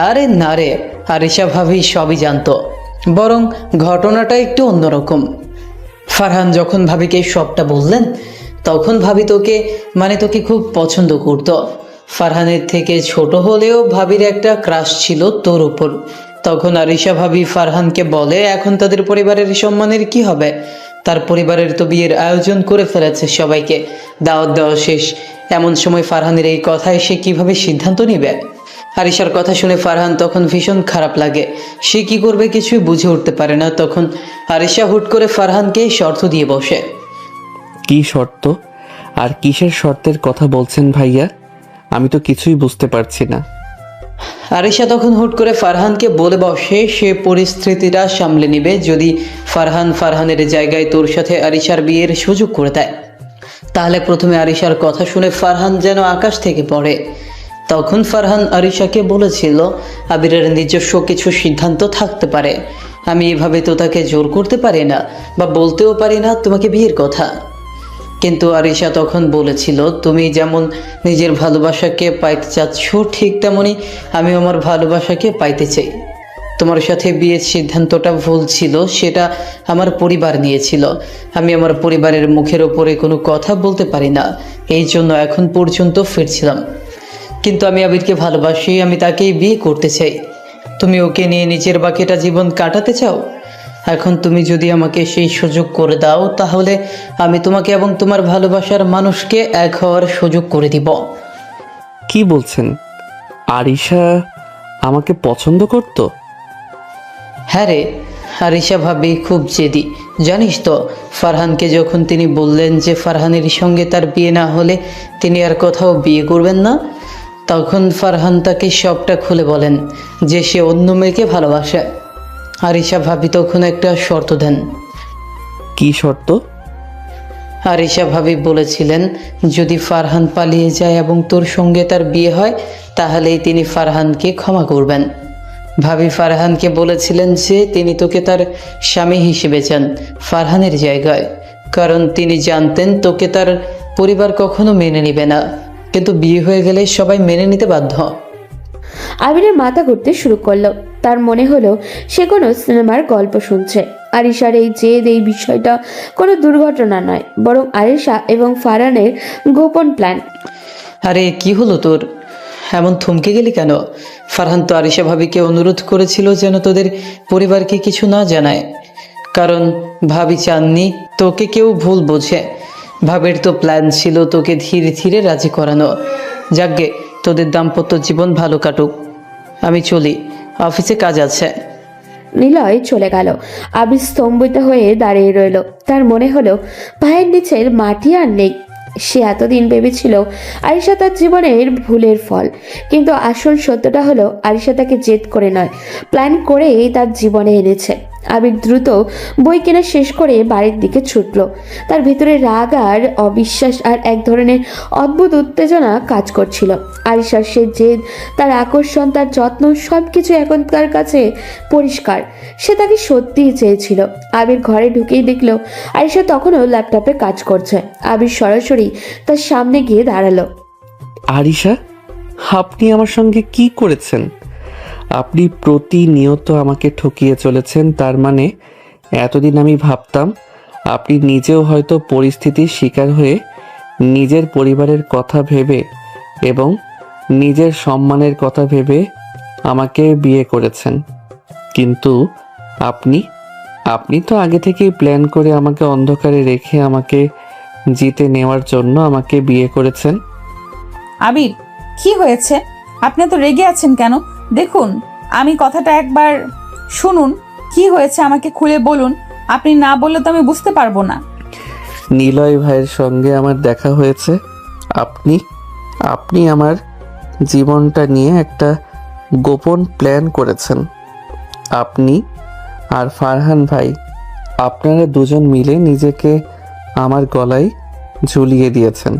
আরে না রে, আরিশা ভাবি সবই জানতো, বরং ঘটনাটা একটু অন্যরকম। ফারহান যখন ভাবিকে সবটা বললেন, তখন ভাবি তোকে খুব পছন্দ করতো। ফারহানের থেকে ছোট হলেও ভাবির একটা ক্রাশ ছিল তোর উপর। তখন আরিশা ভাবি ফারহানকে বলে এখন তাদের পরিবারের সম্মানের কি হবে, তার পরিবারের তো বিয়ের আয়োজন করে ফেলেছে, সবাইকে দাওয়াত দেওয়া শেষ। এমন সময় ফারহানের এই কথায় সে কিভাবে সিদ্ধান্ত নেবে? আরিশার কথা শুনে ফারহান তখন ভীষণ খারাপ লাগে। সে কি করবে কিছুই বুঝে উঠতে পারে না। তখন আরিশা হুট করে ফারহানকে শর্ত দিয়ে বসে। কি শর্ত? আর কিসের শর্তের কথা বলছেন ভাইয়া? আমি তো কিছুই বুঝতে পারছি না। আরিশা তখন হুট করে ফারহানকে বলে বসে সে পরিস্থিতিটা সামলে নেবে যদি ফারহানের জায়গায় তোর সাথে আরিশার বিয়ের সুযোগ করে দেয়। তাহলে প্রথমে আরিশার কথা শুনে ফারহান যেন আকাশ থেকে পড়ে। তখন ফারহান আরিশাকে বলেছিল আবিরের নিজস্ব কিছু সিদ্ধান্ত থাকতে পারে, আমি এভাবে তো তাকে জোর করতে পারি না বা বলতেও পারি না তোমাকে বিয়ের কথা। কিন্তু আরিশা তখন বলেছিল তুমি যেমন নিজের ভালোবাসাকে পাইতে চাচ্ছ, ঠিক তেমনই আমি আমার ভালোবাসাকে পাইতে চাই। তোমার সাথে বিয়ের সিদ্ধান্তটা ভুল ছিল, সেটা আমার পরিবার নিয়েছিল। আমি আমার পরিবারের মুখের ওপরে কোনো কথা বলতে পারি না, এই জন্য এখন পর্যন্ত ফিরছিলাম। কিন্তু আমি আবিরকে ভালোবাসি, আমি তাকেই বিয়ে করতে চাই। তুমি ওকে নিয়ে নিজের বাকিটা জীবন কাটাতে চাও? এখন তুমি যদি আমাকে সেই সুযোগ করে দাও তাহলে আমি তোমাকে এবং তোমার ভালোবাসার মানুষকে এক হওয়ার সুযোগ করে দিব। কি বলছেন? আরিশা আমাকে পছন্দ করতো? হ্যাঁ রে, আরিশা ভাবি খুব জেদি। জানিস তো, ফারহানকে যখন তিনি বললেন যে ফারহানের সঙ্গে তার বিয়ে না হলে তিনি আর কোথাও বিয়ে করবেন না, তখন ফারহান তাকে সবটা খুলে বলেন যে সে অন্য মেয়েকে ভালোবাসে। আরিশা ভাবি তখন একটা শর্ত দেন। কি শর্ত? আরিশা ভাবি বলেছিলেন যদি ফারহান পালিয়ে যায় এবং তোর সঙ্গে তার বিয়ে হয় তাহলেই তিনি ফারহানকে ক্ষমা করবেন। ভাবি ফারহানকে বলেছিলেন যে তিনি তোকে তার স্বামী হিসেবে চান ফারহানের জায়গায়, কারণ তিনি জানতেন তোকে তার পরিবার কখনো মেনে নেবে না, কিন্তু বিয়ে হয়ে গেলে সবাই মেনে নিতে বাধ্য। আবিরের মাথা ঘুরতে শুরু করলো। তার মনে হলো সে কোনো সিনেমার গল্প শুনছে। আরিশার এই জেদ, এই বিষয়টা কোনো দুর্ঘটনা নয়, বরং আরিশা এবং ফারহানের গোপন প্ল্যান। আরে কি হলো তোর? এমন থমকে গেলি কেন? ফারহান তো আরিশা ভাবিকে অনুরোধ করেছিল যেন তোদের পরিবারকে কিছু না জানায়, কারণ ভাবি চাননি তোকে কেউ ভুল বোঝে। ভাবির তো প্ল্যান ছিল তোকে ধীরে ধীরে রাজি করানো। যাকগে, তোদের দাম্পত্য জীবন ভালো কাটুক। আমি চলি, অফিসে কাজ আছে। নিলয় চলে গেল। আবির স্তম্ভিত হয়ে দাঁড়িয়ে রইল। তার মনে হলো পায়ের নিচের মাটি আর নেই। সে এতদিন ভেবেছিল আরিশা তার জীবনের ভুলের ফল, কিন্তু আসল সত্যটা হলো আরিশা তাকে জেদ করে নয়, প্ল্যান করেই তার জীবনে এনেছে। আবির দ্রুত বই কেনা শেষ করে বাড়ির দিকে ছুটল। তার ভিতরে রাগ আর অবিশ্বাস আর এক ধরনের অদ্ভুত উত্তেজনা কাজ করছিল। আরিশার সে জেদ, তার আকর্ষণ, তার যত্ন, সবকিছু এখন তার কাছে পরিষ্কার। সে তাকে সত্যিই চেয়েছিল। আবির ঘরে ঢুকেই দেখল আরিশা তখনও ল্যাপটপে কাজ করছে। আবির সরাসরি তার সামনে গিয়ে দাঁড়ালো। আরিশা, আপনি আমার সঙ্গে কি করেছেন? আপনি প্রতিনিয়ত আমাকে ঠকিয়ে চলেছেন। তার মানে এতদিন আমি ভাবতাম আপনি নিজেও হয়তো পরিস্থিতির শিকার হয়ে নিজের পরিবারের কথা ভেবে এবং নিজের সম্মানের কথা ভেবে আমাকে বিয়ে করেছেন, কিন্তু আপনি আপনি তো আগে থেকেই প্ল্যান করে আমাকে অন্ধকারে রেখে আমাকে জিতে নেওয়ার জন্য আমাকে বিয়ে করেছেন। আবির, কি হয়েছে? আপনি তো রেগে আছেন কেন? দেখুন, আমি কথাটা একবার শুনুন। কি হয়েছে আমাকে খুলে বলুন। আপনি না বললে তো আমি বুঝতে পারবো না। নিলয় ভাইয়ের সঙ্গে আমার দেখা হয়েছে। আপনি আপনি আমার জীবনটা নিয়ে একটা গোপন প্ল্যান করেছেন। আপনি আর ফারহান ভাই, আপনারা দুজন মিলে নিজেকে আমার গলায় ঝুলিয়ে দিয়েছেন।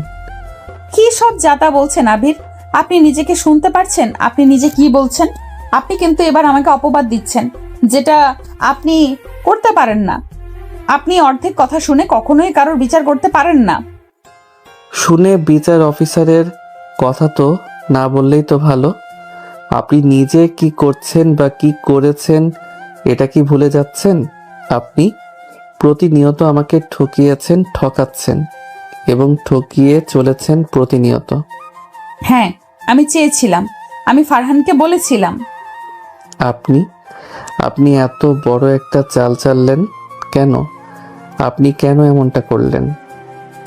কি সব যাতা বলছেন আবির? আপনি নিজেকে শুনতে পারছেন? আপনি নিজে কি বলছেন? আপনি কিন্তু এবার আমাকে অপবাদ দিচ্ছেন, যেটা আপনি করতে পারেন না। আপনি অর্ধেক কথা শুনে কখনোই কারোর বিচার করতে পারেন না। শুনে বিচার অফিসারের কথা তো না বললেই তো ভালো। আপনি নিজে কি করছেন বা কি করেছেন এটা কি ভুলে যাচ্ছেন? আপনি প্রতিনিয়ত আমাকে ঠকিয়েছেন, ঠকাচ্ছেন এবং ঠকিয়ে চলেছেন প্রতিনিয়ত। হ্যাঁ, আমি চেয়েছিলাম, আমি ফারহানকে বলেছিলাম। আপনি এত বড় একটা চাল চাললেন কেন? আপনি কেন এমনটা করলেন?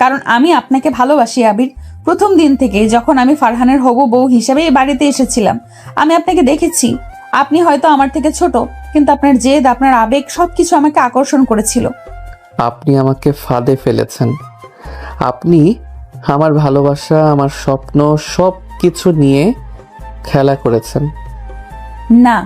কারণ আমি আপনাকে ভালোবাসি আবির। প্রথম দিন থেকে যখন আমি ফারহানের হবু বউ হিসেবে এই বাড়িতে এসেছিলাম, আমি আপনাকে দেখেছি। আপনি হয়তো আমার থেকে ছোট, কিন্তু আপনার জেদ, আপনার আবেগ সবকিছু আমাকে আকর্ষণ করেছিল। আপনি আমাকে ফাঁদে ফেলেছেন। আপনি আমার ভালোবাসা, আমার স্বপ্ন সব কিছু নিয়ে খেলা করেছেন। না,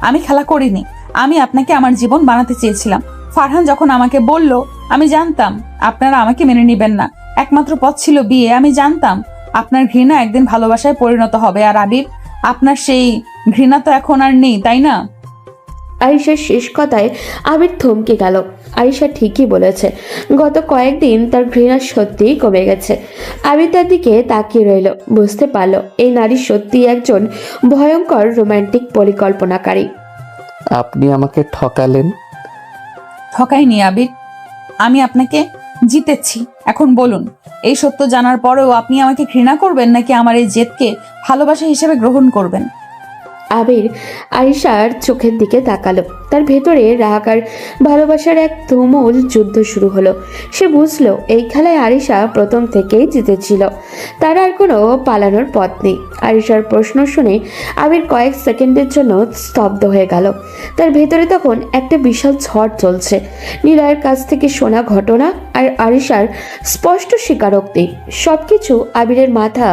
আমি খেলা করিনি। আমি আপনাকে আমার জীবন বানাতে চেয়েছিলাম। ফারহান যখন আমাকে বলল, আমি জানতাম আপনারা আমাকে মেনে নেবেন না। একমাত্র পথ ছিল বিয়ে। আমি জানতাম আপনার ঘৃণা একদিন ভালোবাসায় পরিণত হবে। আর আবির, আপনার সেই ঘৃণা তো এখন আর নেই, তাই না? আরিশার শেষ কথায় আবির থমকে গেল। আরিশা ঠিকই বলেছে, গত কয়েকদিন তার ঘৃণা সত্যিই কমে গেছে। আবির তার দিকে তাকিয়ে রইল। বুঝতে পারল এই নারী সত্যিই একজন ভয়ঙ্কর রোমান্টিক পরিকল্পনাকারী। আপনি আমাকে ঠকালেন। ঠকাইনি আবির, আমি আপনাকে জিতেছি। এখন বলুন, এই সত্য জানার পরেও আপনি আমাকে ঘৃণা করবেন নাকি আমার এই জেদকে ভালোবাসা হিসেবে গ্রহণ করবেন? আবির আরিশার চোখের দিকে তাকালো। তার ভেতরে রাগ আর ভালোবাসার এক তুমুল যুদ্ধ শুরু হলো। সে বুঝলো এই খেলায় আরিশা প্রথম থেকেই জিতেছিল, তার আর কোনো পালানোর পথ নেই। আরিশার প্রশ্ন শুনে আবির কয়েক সেকেন্ডের জন্য স্তব্ধ হয়ে গেল। তার ভেতরে তখন একটা বিশাল ঝড় চলছে। নিলয়ের কাছ থেকে শোনা ঘটনা আর আরিশার স্পষ্ট স্বীকারোক্তি সবকিছু আবিরের মাথা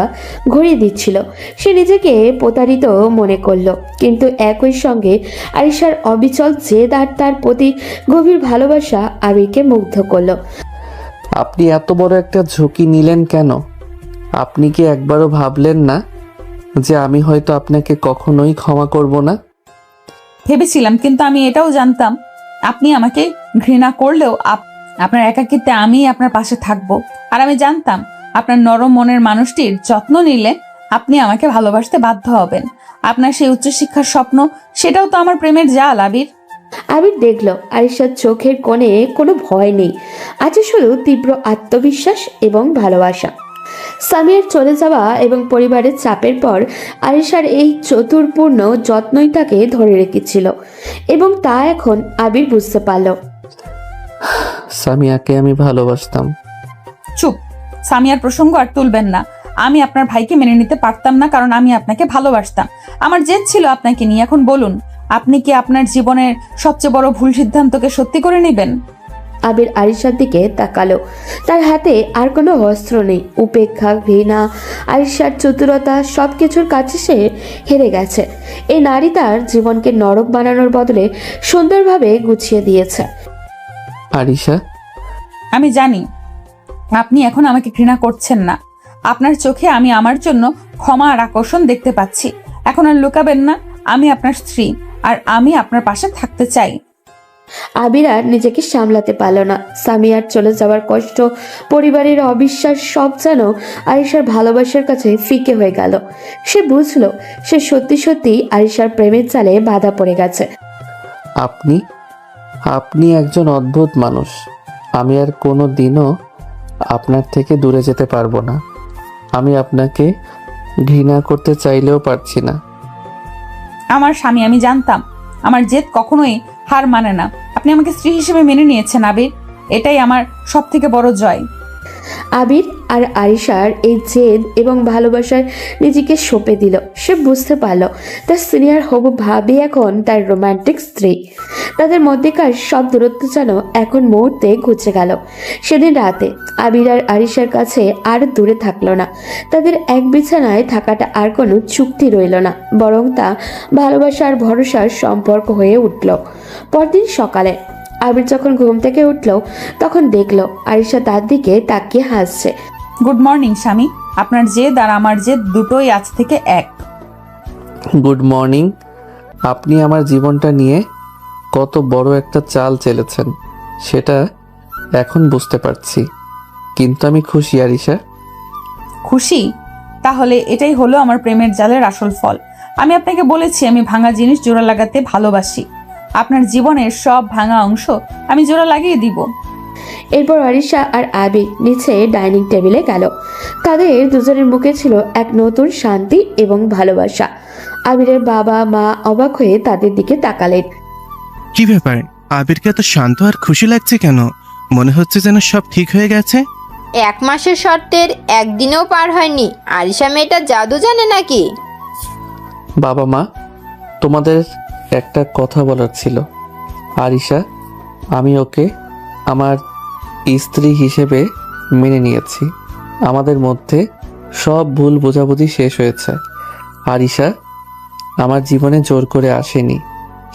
ঘুরিয়ে দিচ্ছিল। সে নিজেকে প্রতারিত মনে করলো, কিন্তু একই সঙ্গে আরিশার অবিচল জেদ আর তার প্রতি গভীর ভালোবাসা আবিরকে মুগ্ধ করলো। আপনি এত বড় একটা ঝুঁকি নিলেন কেন? আপনি কি একবারও ভাবলেন না যে আমি হয়তো আপনাকে কখনোই ক্ষমা করব না? ভেবেছিলাম, কিন্তু আমি এটাও জানতাম আপনি আমাকে ঘৃণা করলেও আপনার একাকিত্বে আমি আপনার পাশে থাকবো। আর আমি জানতাম আপনার নরম মনের মানুষটির যত্ন নিলে আপনি আমাকে ভালোবাসতে বাধ্য হবেন। আপনার সেই উচ্চশিক্ষার স্বপ্ন, সেটাও তো আমার প্রেমের জাল আবির। আবির দেখলো আরিশার চোখের কোণে কোনো ভয় নেই, আছে শুধু তীব্র আত্মবিশ্বাস এবং ভালোবাসা। সামিয়ার চলে যাওয়া এবং পরিবারের চাপের পর আরিশার এই চতুরপূর্ণ যত্নই তাকে ধরে রেখেছিল, এবং তা এখন আবির বুঝতে পারল। সামিয়াকে আমি ভালোবাসতাম। চুপ, সামিয়ার প্রসঙ্গ আর তুলবেন না। আমি আপনার ভাইকে মেনে নিতে পারতাম না, কারণ আমি আপনাকে ভালোবাসতাম। আমার জেদ ছিল আপনাকে নিয়ে। এখন বলুন, আপনি কি আপনার জীবনের সবচেয়ে বড় ভুল সিদ্ধান্তকে সত্যি করে নেবেন? আবির আরিশার দিকে তাকালো। তার হাতে আর কোনো অস্ত্র নেই। উপেক্ষা, ঘৃণা, আরিশার চতুরতা সবকিছুর কাছে সে হেরে গেছে। এই নারী তার জীবনকে নরক বানানোর বদলে সুন্দরভাবে গুছিয়ে দিয়েছে। আরিশা, আমি জানি আপনি এখন আমাকে ঘৃণা করছেন না। আপনার চোখে আমি আমার জন্য ক্ষমা আর আকর্ষণ দেখতে পাচ্ছি। এখন আর লুকাবেন না, আমি আপনার স্ত্রী, আর আমি আপনার পাশে থাকতে চাই। আবির আর নিজেকে সামলাতে পারল না। সামিয়ার চলে যাওয়ার কষ্ট, পরিবারের অবিশ্বাস সব যেন আরিশার ভালোবাসার কাছে ফিকে হয়ে গেল। সে বুঝলো সে সত্যি সত্যি আরিশার প্রেমের জালে বাধা পড়ে গেছে। আপনি একজন অদ্ভুত মানুষ। আমি আর কোনো দিনও আপনার থেকে দূরে যেতে পারবো না। আমি আপনাকে ঘৃণা করতে চাইলেও পারছি না। আমার স্বামী, আমি জানতাম আমার জেদ কখনোই হার মানে না। আপনি আমাকে স্ত্রী হিসেবে মেনে নিয়েছেন আবির, এটাই আমার সব থেকে বড় জয়। আবির আর আরিশার এই জেদ এবং ভালোবাসায় নিজেকে সঁপে দিল। সে বুঝতে পারল তার সিনিয়র হবু ভাবি এখন তার রোমান্টিক স্ত্রী। তাদের মধ্যেকার সব দূরত্ব যেন এখন মুহূর্তে ঘুচে গেল। সেদিন রাতে আবির আর আরিশার কাছে আর দূরে থাকলো না। তাদের এক বিছানায় থাকাটা আর কোনো চুক্তি রইল না, বরং তা ভালোবাসা আর ভরসার সম্পর্ক হয়ে উঠল। পরদিন সকালে আবির যখন ঘুম থেকে উঠল, তখন দেখলো আরিশা তার দিকে তাকিয়ে হাসছে। গুড মর্নিং স্বামী, আপনার জেদ আর আমার জেদ দুটোই আজ থেকে এক। Good morning. আপনি আমার জীবনটা নিয়ে কত বড় একটা চাল চেলেছেন সেটা এখন বুঝতে পারছি, কিন্তু আমি খুশি আরিশা। খুশি? তাহলে এটাই হলো আমার প্রেমের জালের আসল ফল। আমি আপনাকে বলেছি আমি ভাঙা জিনিস জোড়া লাগাতে ভালোবাসি। আপনার জীবনের সব ভাঙা অংশ আমি জোড়া লাগিয়ে দিব। এরপর আরিশা আর আবির নিচে ডাইনিং টেবিলে গেল। তাদের দুজনের মুখে ছিল এক নতুন শান্তি এবং ভালোবাসা। আবিরের বাবা মা অবাক হয়ে তাদের দিকে তাকালেন। কি ব্যাপার, আবিরকে এত শান্ত আর খুশি লাগছে কেন? মনে হচ্ছে যেন সব ঠিক হয়ে গেছে। 1 মাসের শর্তের একদিনেও পার হয়নি। আরিশা মেয়েটা জাদু জানে নাকি? বাবা মা, তোমাদের একটা কথা বলার ছিল। আরিশা, আমি ওকে আমার স্ত্রী হিসেবে মেনে নিয়েছি। আমাদের মধ্যে সব ভুল বোঝাবুঝি শেষ হয়েছে। আরিশা আমার জীবনে জোর করে আসেনি,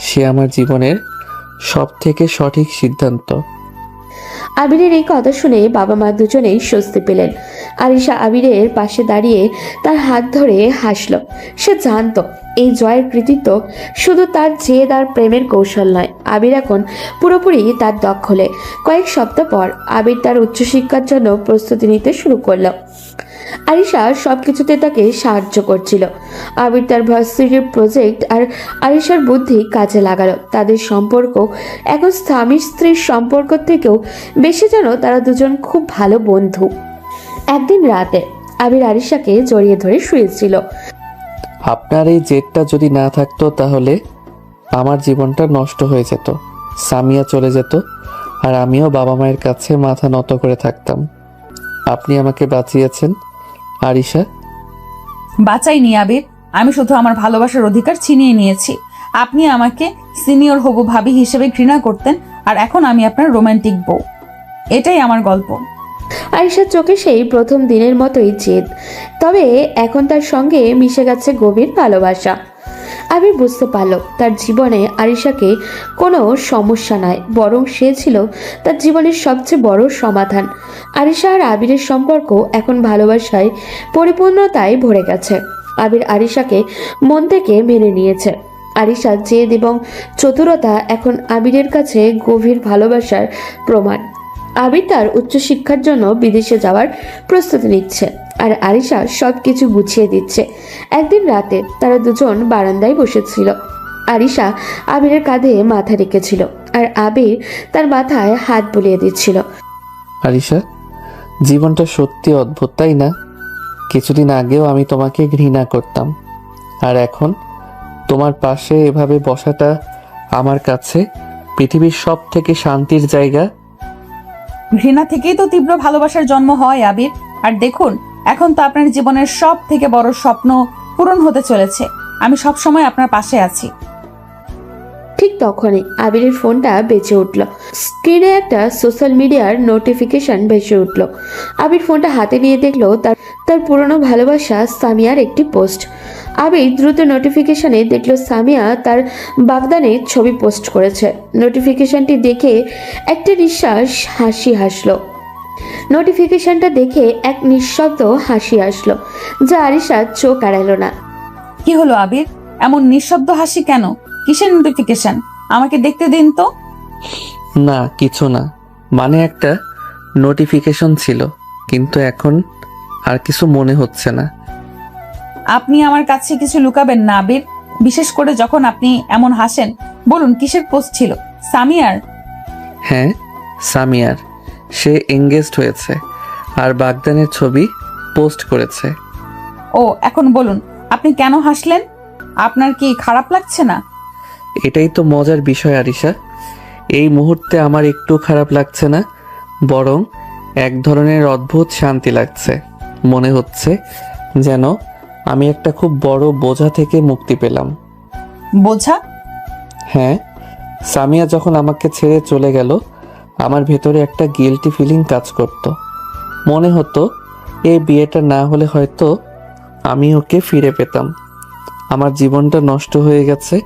সে আমার জীবনের সব থেকে সঠিক সিদ্ধান্ত। আবিরের এই কথা শুনে বাবা মা দুজনেই স্বস্তি পেলেন। আরিশা আবিরের পাশে দাঁড়িয়ে তার হাত ধরে হাসলো। সে জানতো এই জয়ের কৃতিত্ব শুধু তার জেদ আর প্রেমের কৌশল নয়, আবির এখন পুরোপুরি তার দখলে। কয়েক সপ্তাহ পর আবির তার উচ্চশিক্ষার জন্য প্রস্তুতি নিতে শুরু করলো। আরিশা সবকিছুতে তাকে সাহায্য করছিল। আবির তার ভার্সিটির প্রজেক্ট আর আরিশার বুদ্ধি কাজে লাগালো। তাদের সম্পর্ক এখন স্বামী স্ত্রীর সম্পর্ক থেকেও বেশি যেন তারা দুজন খুব ভালো বন্ধু। একদিন রাতে আবির আরিশাকে জড়িয়ে ধরে শুয়েছিল। আপনার এই জেদটা যদি না থাকতো তাহলে আমার জীবনটা নষ্ট হয়ে যেত, সামিয়া চলে যেত, আর আমিও বাবা মায়ের কাছে মাথা নত করে থাকতাম। আপনি আমাকে বাঁচিয়েছেন আরিশা। বাঁচাইনি আবির, আমি শুধু আমার ভালোবাসার অধিকার ছিনিয়ে নিয়েছি। আপনি আমাকে সিনিয়র হবু ভাবি হিসেবে ঘৃণা করতেন, আর এখন আমি আপনার রোমান্টিক বউ। এটাই আমার গল্প। আরিশার চোখে সেই প্রথম দিনের মতোই জেদ, তবে এখন তার সঙ্গে মিশে গেছে গভীর ভালোবাসা। আবির বুঝতে পারল তার জীবনে আরিশাকে কোনো সমস্যা নয়, বরং সে ছিল তার জীবনের সবচেয়ে বড় সমাধান। আরিশা আর আবিরের সম্পর্ক এখন ভালোবাসায় পরিপূর্ণতায় ভরে গেছে। আবির আরিশাকে মন থেকে মেনে নিয়েছে। আরিশার জেদ এবং চতুরতা এখন আবিরের কাছে গভীর ভালোবাসার প্রমাণ। আবির তার উচ্চশিক্ষার জন্য বিদেশে যাওয়ার প্রস্তুতি নিচ্ছে, আর আরিশা সবকিছু গুছিয়ে দিচ্ছে। একদিন রাতে তারা দুজন বারান্দায় বসেছিল। আরিশা আবিরের কাঁধে মাথা রেখেছিল, আর আবির তার মাথায় হাত বুলিয়ে দিচ্ছিল। আরিশা, জীবনটা সত্যি অদ্ভুত, তাই না? কিছুদিন আগেও আমি তোমাকে ঘৃণা করতাম, আর এখন তোমার পাশে এভাবে বসাটা আমার কাছে পৃথিবীর সব থেকে শান্তির জায়গা। ঘৃণা থেকেই তো তীব্র ভালোবাসার জন্ম হয় আবির। আর দেখুন, এখন তো আপনার জীবনের সব থেকে বড় স্বপ্ন পূরণ হতে চলেছে। আমি সব সময় আপনার পাশে আছি। ঠিক তখনই আবিরের ফোনটা বেজে উঠল। স্ক্রিনে একটা সোশ্যাল মিডিয়ার নোটিফিকেশন ভেসে উঠল। আবির ফোনটা হাতে নিয়ে দেখলো তার পুরনো ভালোবাসা সামিয়ার একটি পোস্ট। আবির দ্রুত নোটিফিকেশনে দেখলো সামিয়া তার বাগদানে ছবি পোস্ট করেছে। নোটিফিকেশনটি দেখে একটা নিঃশ্বাস হাসি হাসলো। নোটিফিকেশনটা দেখে এক নিঃশব্দ হাসি আসলো, যা আরিশা চোখ এড়ালো না। কি হলো আবির, এমন নিঃশব্দ হাসি কেন? কিসের নোটিফিকেশন? আমাকে দেখতে দিন তো। না, কিছু না, মানে একটা নোটিফিকেশন ছিল, কিন্তু এখন আর কিছু মনে হচ্ছে না। আপনি আমার কাছে কিছু লুকাবেন না আবির, বিশেষ করে যখন আপনি এমন হাসেন। বলুন, কিসের পোস্ট ছিল? সামিয়ার? হ্যাঁ, সামিয়ার। সে এঙ্গেজড হয়েছে আর বাগদানের ছবি পোস্ট করেছে। ও, এখন বলুন, আপনি কেন হাসলেন? আপনার কি খারাপ লাগছে না? এটাই তো মজার বিষয় আরিশা। এই মুহূর্তে আমার একটু খারাপ লাগছে না, বরং এক ধরনের অদ্ভুত শান্তি লাগছে। মনে হচ্ছে যেন আমি একটা খুব বড় বোঝা থেকে মুক্তি পেলাম। বোঝা? হ্যাঁ, সামিয়া যখন আমাকে ছেড়ে চলে গেল, আমার ভেতরে একটা গিল্টি ফিলিং কাজ করত। মনে হতো এই বিয়েটা না হলে হয়তো আমি ওকে ফিরে পেতাম। আমার জীবনটা নষ্ট হয়ে গেছে,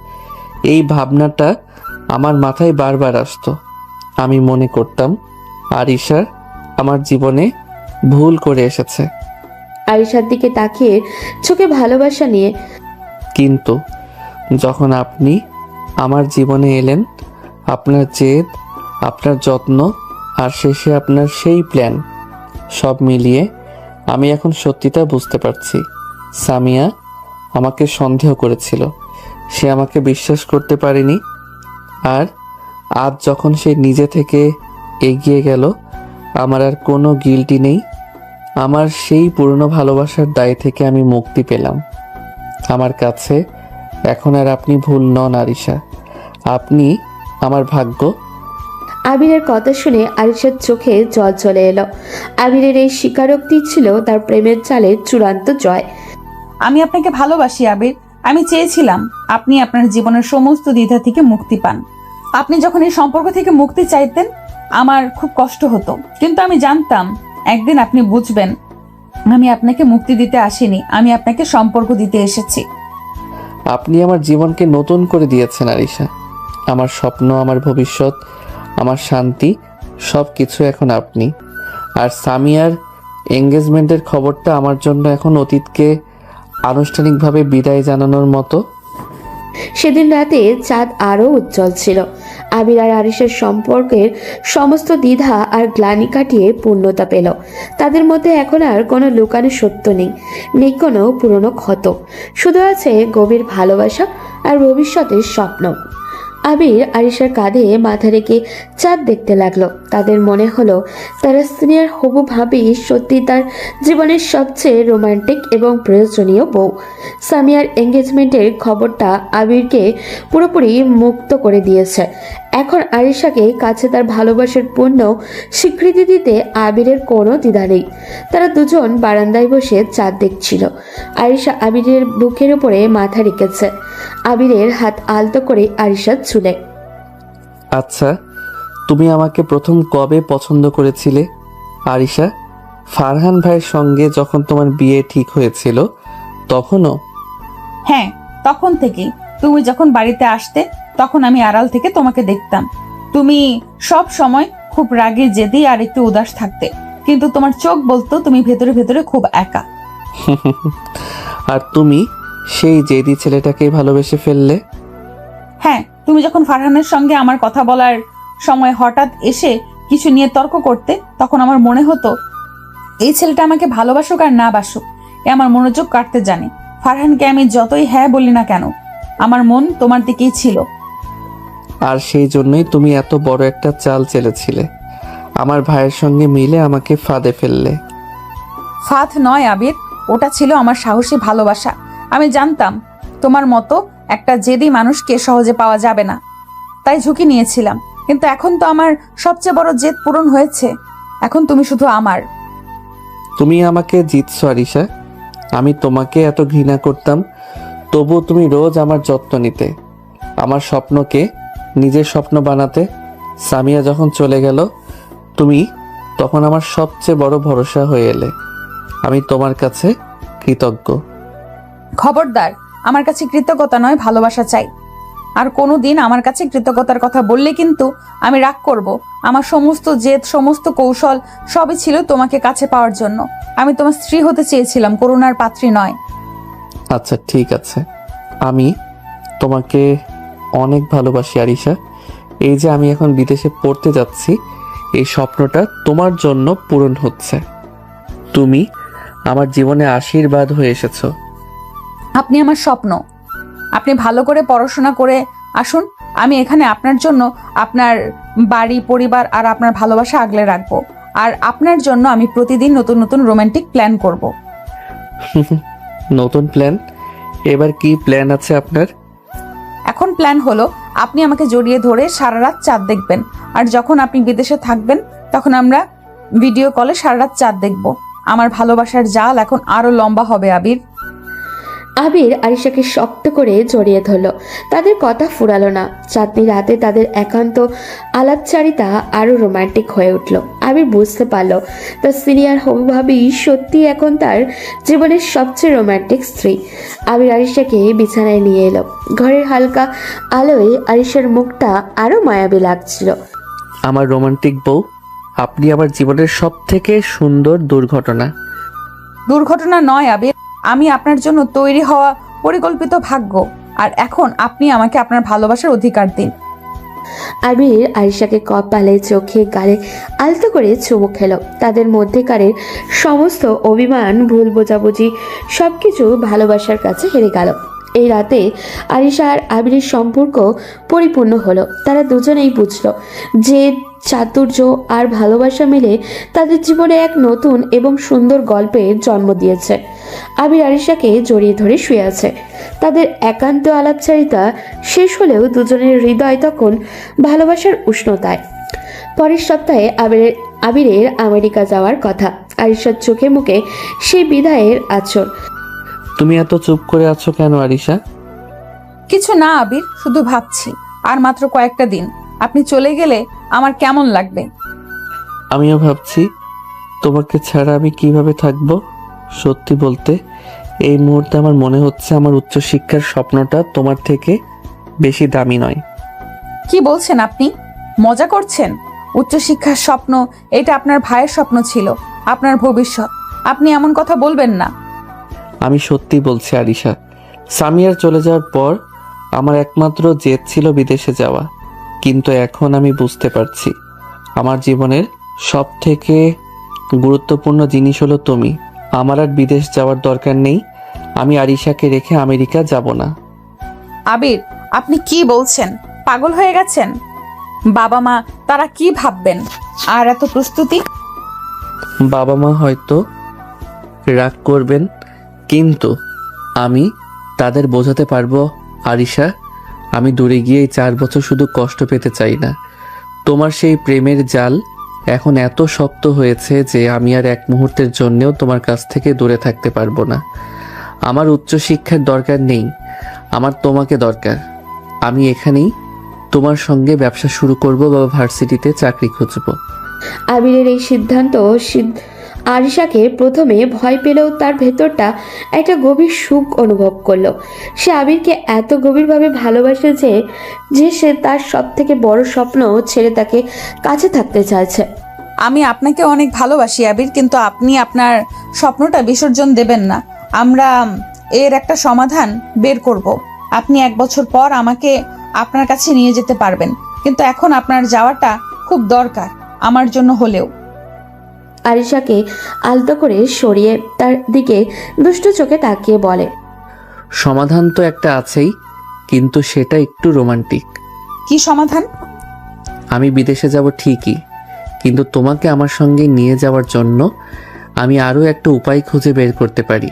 এই ভাবনাটা আমার মাথায় বারবার আসতো। আমি মনে করতাম আরিশা আমার জীবনে ভুল করে এসেছে। আরিশার দিকে তাকিয়ে চোখে ভালোবাসা নিয়ে, কিন্তু যখন আপনি আমার জীবনে এলেন, আপনার জেদ, আপনার যত্ন, আর শেষে আপনার সেই প্ল্যান, সব মিলিয়ে আমি এখন সত্যিটা বুঝতে পারছি। সামিয়া আমাকে সন্দেহ করেছিল, সে আমাকে বিশ্বাস করতে পারেনি। আর আজ যখন সে নিজে থেকে এগিয়ে গেল, আমার আর কোনো গিল্টি নেই। আমার সেই পুরনো ভালোবাসার দায় থেকে আমি মুক্তি পেলাম। আমার কাছে এখন আর আপনি ভুল নন আরিশা, আপনি আমার ভাগ্য। আবিরের কথা শুনে আরিশার চোখে জল চলে এলো। আবিরের এই স্বীকারোক্তি ছিল তার প্রেমের জালের চূড়ান্ত জয়। আমি আপনাকে ভালোবাসি আবির। আমি চেয়েছিলাম আপনি আপনার জীবনের সমস্ত দ্বিধা থেকে মুক্তি পান। আপনি যখন এই সম্পর্ক থেকে মুক্তি চাইতেন, আমার খুব কষ্ট হতো, কিন্তু আমি জানতাম একদিন আপনি বুঝবেন আমি আপনাকে মুক্তি দিতে আসিনি, আমি আপনাকে সম্পর্ক দিতে এসেছি। আপনি আমার জীবনকে নতুন করে দিয়েছেন আরিশা। আমার স্বপ্ন, আমার ভবিষ্যৎ, আমার শান্তি, সব কিছু এখন আপনি। আর সামিয়ার এঙ্গেজমেন্টের খবরটা আমার জন্য এখন অতীতকে আনুষ্ঠানিকভাবে বিদায় জানানোর মতো। সেদিন রাতে চাঁদ আরো উজ্জ্বল ছিল। আবির আর আরিশার সম্পর্কের সমস্ত দ্বিধা আর গ্লানি কাটিয়ে পূর্ণতা পেল। তাদের মধ্যে এখন আর কোনো লুকানো সত্য নেই, নেই কোনো পুরনো ক্ষত। শুধু আছে গভীর ভালোবাসা আর ভবিষ্যতের স্বপ্ন। আবির আরিশার কাঁধে মাথা রেখে চাঁদ দেখতে লাগলো। তাদের মনে হলো তারা সিনিয়র হবু ভাবি সত্যি তার জীবনের সবচেয়ে রোমান্টিক এবং প্রয়োজনীয় বউ। সামিয়ার এঙ্গেজমেন্টের খবরটা আবিরকে পুরোপুরি মুক্ত করে দিয়েছে। এখন আরিশাকে কাছে তার ভালোবাসার পূর্ণ স্বীকৃতি দিতে আবিরের কোনো দ্বিধা নেই। তারা দুজন বারান্দায় বসে চাঁদ দেখছিল। আরিশা আবিরের বুকের উপরে মাথা রেখেছে। আবিরের হাত আলতো করে আরিশা ছুলে। আচ্ছা, তুমি আমাকে প্রথম কবে পছন্দ করেছিলে আরিশা? ফারহান ভাইয়ের সঙ্গে যখন তোমার বিয়ে ঠিক হয়েছিল তখনও? হ্যাঁ, তখন থেকেই। তুমি যখন বাড়িতে আসতে তখন আমি আড়াল থেকে তোমাকে দেখতাম। তুমি সব সময় খুব রাগে জেদি আর একটু উদাস থাকতে, কিন্তু তোমার চোখ বলতো তুমি ভেতরে ভেতরে খুব একা। আর তুমি সেই জেদি ছেলেটাকে ভালোবেসে ফেললে? হ্যাঁ, তুমি যখন ফারহানের সঙ্গে আমার কথা বলার সময় হঠাৎ এসে কিছু নিয়ে তর্ক করতে, তখন আমার মনে হতো এই ছেলেটা আমাকে ভালোবাসুক আর না বাসুক, এ আমার মনোযোগ কাটতে জানে। ফারহানকে আমি যতই হ্যাঁ বলি না কেন, আমার মন তোমার দিকেই ছিল। আর সেই জন্যই তুমি এত বড় একটা চাল চেলেছিলে, আমার ভাইয়ের সঙ্গে মিলে আমাকে ফাঁদে ফেললে। ফাঁদ নয় আবির, ওটা ছিল আমার সাহসী ভালোবাসা। আমি জানতাম তোমার মতো একটা জেদি মানুষকে সহজে পাওয়া যাবে না, তাই ঝুঁকি নিয়েছিলাম। কিন্তু এখন তো আমার সবচেয়ে বড় জেদ পূরণ হয়েছে। এখন তুমি শুধু আমার। তুমি আমাকে জিতছো আরিশা। আমি তোমাকে এত ঘৃণা করতাম, তবু তুমি রোজ আমার যত্ন নিতে, আমার স্বপ্নকে নিজের স্বপ্ন বানাতে। সামিয়া যখন চলে গেল তুমি তখন আমার সবচেয়ে বড় ভরসা হয়ে এলে। আমি তোমার কাছে কৃতজ্ঞ। খবরদার, আমার কাছে কৃতজ্ঞতা নয়, ভালোবাসা চাই। আর কোনোদিন আমার কাছে কৃতজ্ঞতার কথা বললে কিন্তু আমি রাগ করব। আমার সমস্ত জেদ, সমস্ত কৌশল সবই ছিল তোমাকে কাছে পাওয়ার জন্য। আমি তোমার স্ত্রী হতে চেয়েছিলাম, করুণার পাত্রী নয়। আচ্ছা ঠিক আছে, আমি তোমাকে অনেক ভালোবাসি আরিশা। এই যে আমি এখন বিদেশে পড়তে যাচ্ছি, এই স্বপ্নটা তোমার জন্য পূরণ হচ্ছে। তুমি আমার জীবনে আশীর্বাদ হয়ে এসেছো। আপনি আমার স্বপ্ন। আপনি ভালো করে পড়াশোনা করে আসুন। আমি এখানে আপনার জন্য আপনার বাড়ি, পরিবার আর আপনার ভালোবাসা আগলে রাখবো। আর আপনার জন্য আমি প্রতিদিন নতুন নতুন রোমান্টিক প্ল্যান করব। নতুন প্ল্যান? এবার কি প্ল্যান আছে আপনার? এখন প্ল্যান হলো আপনি আমাকে জড়িয়ে ধরে সারা রাত চাঁদ দেখবেন, আর যখন আপনি বিদেশে থাকবেন তখন আমরা ভিডিও কলে সারা রাত চাঁদ দেখব। আমার ভালোবাসার জাল এখন আরো লম্বা হবে আবির। আবির আরিশাকে শক্ত করে জড়িয়ে ধরলো। তাদের কথা ফুরালো না। চাঁদনি রাতে তাদের একান্ত আলাপচারিতা আরো রোমান্টিক হয়ে উঠল। আবির বুঝতে পারলো তার সিনিয়র হবু ভাবি সত্যি এখন তার জীবনের সবচেয়ে রোমান্টিক স্ত্রী। আবির আরিশাকে বিছানায় নিয়ে এলো। ঘরের হালকা আলোয় আরিশার মুখটা আরো মায়াবী লাগছিল। আমার রোমান্টিক বউ, আপনি আমার জীবনের সব থেকে সুন্দর দুর্ঘটনা। দুর্ঘটনা নয় আবির, আমি আপনার জন্য তৈরি হওয়া পরিকল্পিত ভাগ্য। আর এখন আপনি আমাকে আপনার ভালোবাসার অধিকার দিন। আবির আরিশাকে কপালে, চোখে, গালে আলতো করে চুমু খেলো। তাদের মধ্যেকারের সমস্ত অভিমান, ভুল বোঝাবুঝি সবকিছু ভালোবাসার কাছে হেরে গেল। এই রাতে আরিশা আর আবিরের সম্পর্ক পরিপূর্ণ হলো। তারা দুজনেই বুঝলো যে চাতুর্য আর ভালোবাসা মিলে তাদের জীবনে এক নতুন এবং সুন্দর গল্পের জন্ম দিয়েছে। আবির আরিশাকে জড়িয়ে ধরে শুয়ে আছে। তাদের একান্ত আলাপচারিতা শেষ হলেও দুজনের হৃদয় তখন ভালোবাসার উষ্ণতায়। পরের সপ্তাহে আবিরের আমেরিকা যাওয়ার কথা। আরিশার চোখে মুখে সেই বিদায়ের আঁচড়। তুমি এত চুপ করে আছো কেন আরিশা? কিছু না আবির, শুধু ভাবছি আর মাত্র কয়েকটা দিন আপনি চলে গেলে আমার কেমন লাগবে। আমিও ভাবছি তোমাকে ছাড়া আমি কিভাবে থাকবো। সত্যি বলতে এই মুহূর্তে আমার মনে হচ্ছে আমার উচ্চশিক্ষার স্বপ্নটা তোমার থেকে বেশি দামি নয়। কি বলছেন আপনি? মজা করছেন? উচ্চশিক্ষার স্বপ্ন এটা আপনার ভাইয়ের স্বপ্ন ছিল, আপনার ভবিষ্যৎ। আপনি এমন কথা বলবেন না। আমি সত্যি বলছি আরিশা, সামিয়ার চলে যাওয়ার পর আমার একমাত্র জেদ ছিল বিদেশে যাওয়া। কিন্তু এখন আমি বুঝতে পারছি আমার জীবনের সব থেকে গুরুত্বপূর্ণ জিনিস হলো তুমি। আমার আর বিদেশ যাওয়ার দরকার নেই। আমি আরিশাকে রেখে আমেরিকা যাব না। আবির, আপনি কি বলছেন? পাগল হয়ে গেছেন? বাবা মা তারা কি ভাববেন? আর এত প্রস্তুতি? বাবা মা হয়তো রাগ করবেন, কিন্তু আমি তাদের বোঝাতে পারবো আরিশা, আমি দূরে গিয়ে 4 বছর শুধু কষ্ট পেতে চাই না। তোমার সেই প্রেমের জাল এখন এত শক্ত হয়েছে যে আমি আর এক মুহূর্তের জন্যেও তোমার কাছ থেকে দূরে থাকতে পারবো না। আমার উচ্চশিক্ষার দরকার নেই, আমার তোমাকে দরকার। আমি এখানেই তোমার সঙ্গে ব্যবসা শুরু করব বা ভার্সিটিতে চাকরি খুঁজবো। আবিরের এই সিদ্ধান্ত আরিশাকে প্রথমে ভয় পেলেও তার ভেতরটা একটা গভীর সুখ অনুভব করলো। সে আবিরকে এত গভীরভাবে ভালোবাসে যে সে তার সব থেকে বড় স্বপ্ন ছেড়ে তাকে কাছে থাকতে চাইছে। আমি আপনাকে অনেক ভালোবাসি আবির, কিন্তু আপনি আপনার স্বপ্নটা বিসর্জন দেবেন না। আমরা এর একটা সমাধান বের করব। আপনি 1 বছর পর আমাকে আপনার কাছে নিয়ে যেতে পারবেন, কিন্তু এখন আপনার যাওয়াটা খুব দরকার, আমার জন্য হলেও। আরিশাকে আলতো করে সরিয়ে তার দিকে দুষ্ট চোখে তাকিয়ে বলে, সমাধান তো একটা আছেই, কিন্তু সেটা একটু রোমান্টিক। কি সমাধান? আমি বিদেশে যাব ঠিকই, কিন্তু তোমাকে আমার সঙ্গে নিয়ে যাওয়ার জন্য আমি আরও একটা উপায় খুঁজে বের করতে পারি।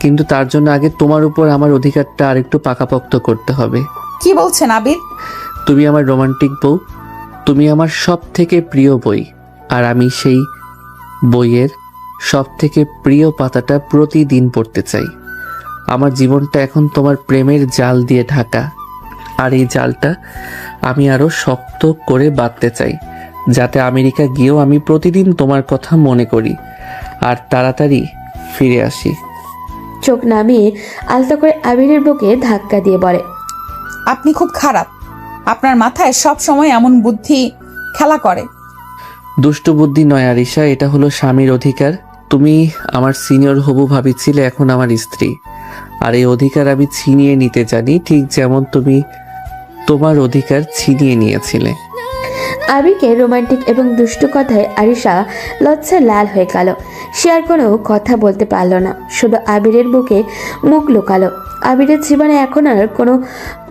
কিন্তু তার জন্য আগে তোমার উপর আমার অধিকারটা আরেকটু পাকাপোক্ত করতে হবে। কি বলছেন আবির? তুমি আমার রোমান্টিক বউ, তুমি আমার সব থেকে প্রিয় বই, আর আমি সেই বইয়ের সব থেকে প্রিয় পাতাটা প্রতিদিন পড়তে চাই। আমার জীবনটা এখন তোমার প্রেমের জাল দিয়ে ঢাকা, আর এই জালটা আমি আরও শক্ত করে বাঁধতে চাই, যাতে আমেরিকা গিয়েও আমি প্রতিদিন তোমার কথা মনে করি আর তাড়াতাড়ি ফিরে আসি। চোখ নামিয়ে আলতো করে আবিরের বুকে ধাক্কা দিয়ে বলে, আপনি খুব খারাপ। আপনার মাথায় সব সময় এমন বুদ্ধি খেলা করে। দুষ্ট বুদ্ধি নয় আরিশা, এটা হলো স্বামীর অধিকার। তুমি আমার সিনিয়র হবু ভাবি ছিলে, এখন আমার স্ত্রী, আর এই অধিকার আমি ছিনিয়ে নিতে জানি, ঠিক যেমন তুমি তোমার অধিকার ছিনিয়ে নিয়েছিলে। আবিরকে রোমান্টিক এবং দুষ্টু কথায় আরিশা লজ্জায় লাল হয়ে গেল। সে আর কোনো কথা বলতে পারল না, শুধু আবিরের বুকে মুখ লুকালো। আবিরের জীবনে এখন আর কোনো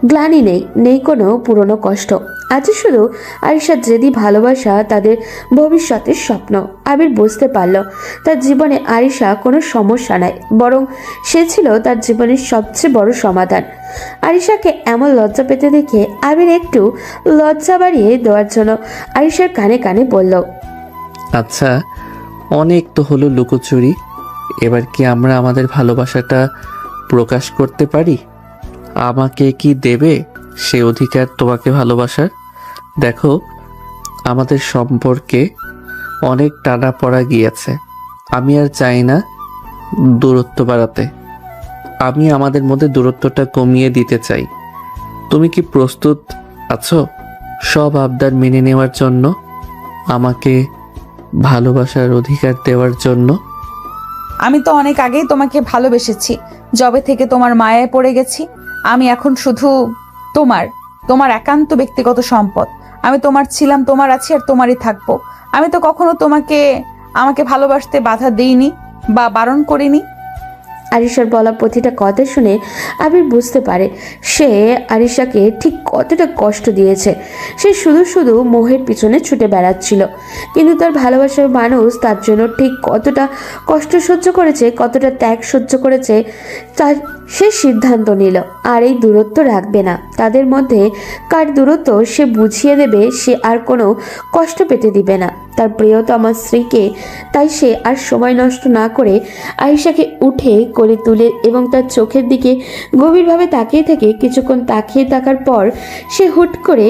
গ্লানি নেই কোনো পুরনো কষ্ট। আজ শুধু আরিশার জেদি ভালোবাসা, তাদের ভবিষ্যতের স্বপ্ন। আবির বুঝতে পারল তার জীবনে আরিশা কোনো সমস্যা নাই, বরং সে ছিল তার জীবনের সবচেয়ে বড় সমাধান। আরিশাকে এমন লজ্জা পেতে দেখে আবির একটু লজ্জা বাড়িয়ে দেওয়ার জন্য আরিশার কানে কানে বলল, আচ্ছা, অনেক তো হলো লুকোচুরি, এবার কি আমরা আমাদের ভালোবাসাটা প্রকাশ করতে পারি? আমাকে কি দেবে সে অধিকার তোমাকে ভালোবাসার? দেখো, আমাদের সম্পর্কে অনেক টানাপড়া গিয়েছে, আমি আর চাই না দূরত্ব বাড়াতে। আমি আমাদের মধ্যে দূরত্বটা কমিয়ে দিতে চাই। তুমি কি প্রস্তুত আছো সব আবদার মেনে নেওয়ার জন্য, আমাকে ভালোবাসার অধিকার দেওয়ার জন্য? আমি তো অনেক আগেই তোমাকে ভালোবেসেছি, যবে থেকে তোমার মায়ায় পড়ে গেছি। আমি এখন শুধু তোমার একান্ত ব্যক্তিগত সম্পদ। আমি তোমার ছিলাম, তোমার আছি, আর তোমারই থাকবো। আমি তো কখনো আমাকে ভালোবাসতে বাধা দিইনি বা বারণ করিনি। আরিশার বলা প্রতিটা কথা শুনে আবির বুঝতে পারে সে আরিশাকে ঠিক কতটা কষ্ট দিয়েছে। সে শুধু মোহের পিছনে ছুটে বেড়াচ্ছিল, কিন্তু তার ভালোবাসার মানুষ তার জন্য ঠিক কতটা কষ্ট সহ্য করেছে, কতটা ত্যাগ সহ্য করেছে, তার সে সিদ্ধান্ত নিল আর এই দূরত্ব রাখবে না। তাদের মধ্যে কার দূরত্ব সে বুঝিয়ে দেবে, সে আর কোনো কষ্ট পেতে দিবে না তার প্রিয়তমা স্ত্রীকে। তাই সে আর সময় নষ্ট না করে আরিশাকে উঠে কোলে তুলে এবং তার চোখের দিকে গভীরভাবে তাকিয়ে থেকে কিছুক্ষণ তাকিয়ে থাকার পর সে হুট করে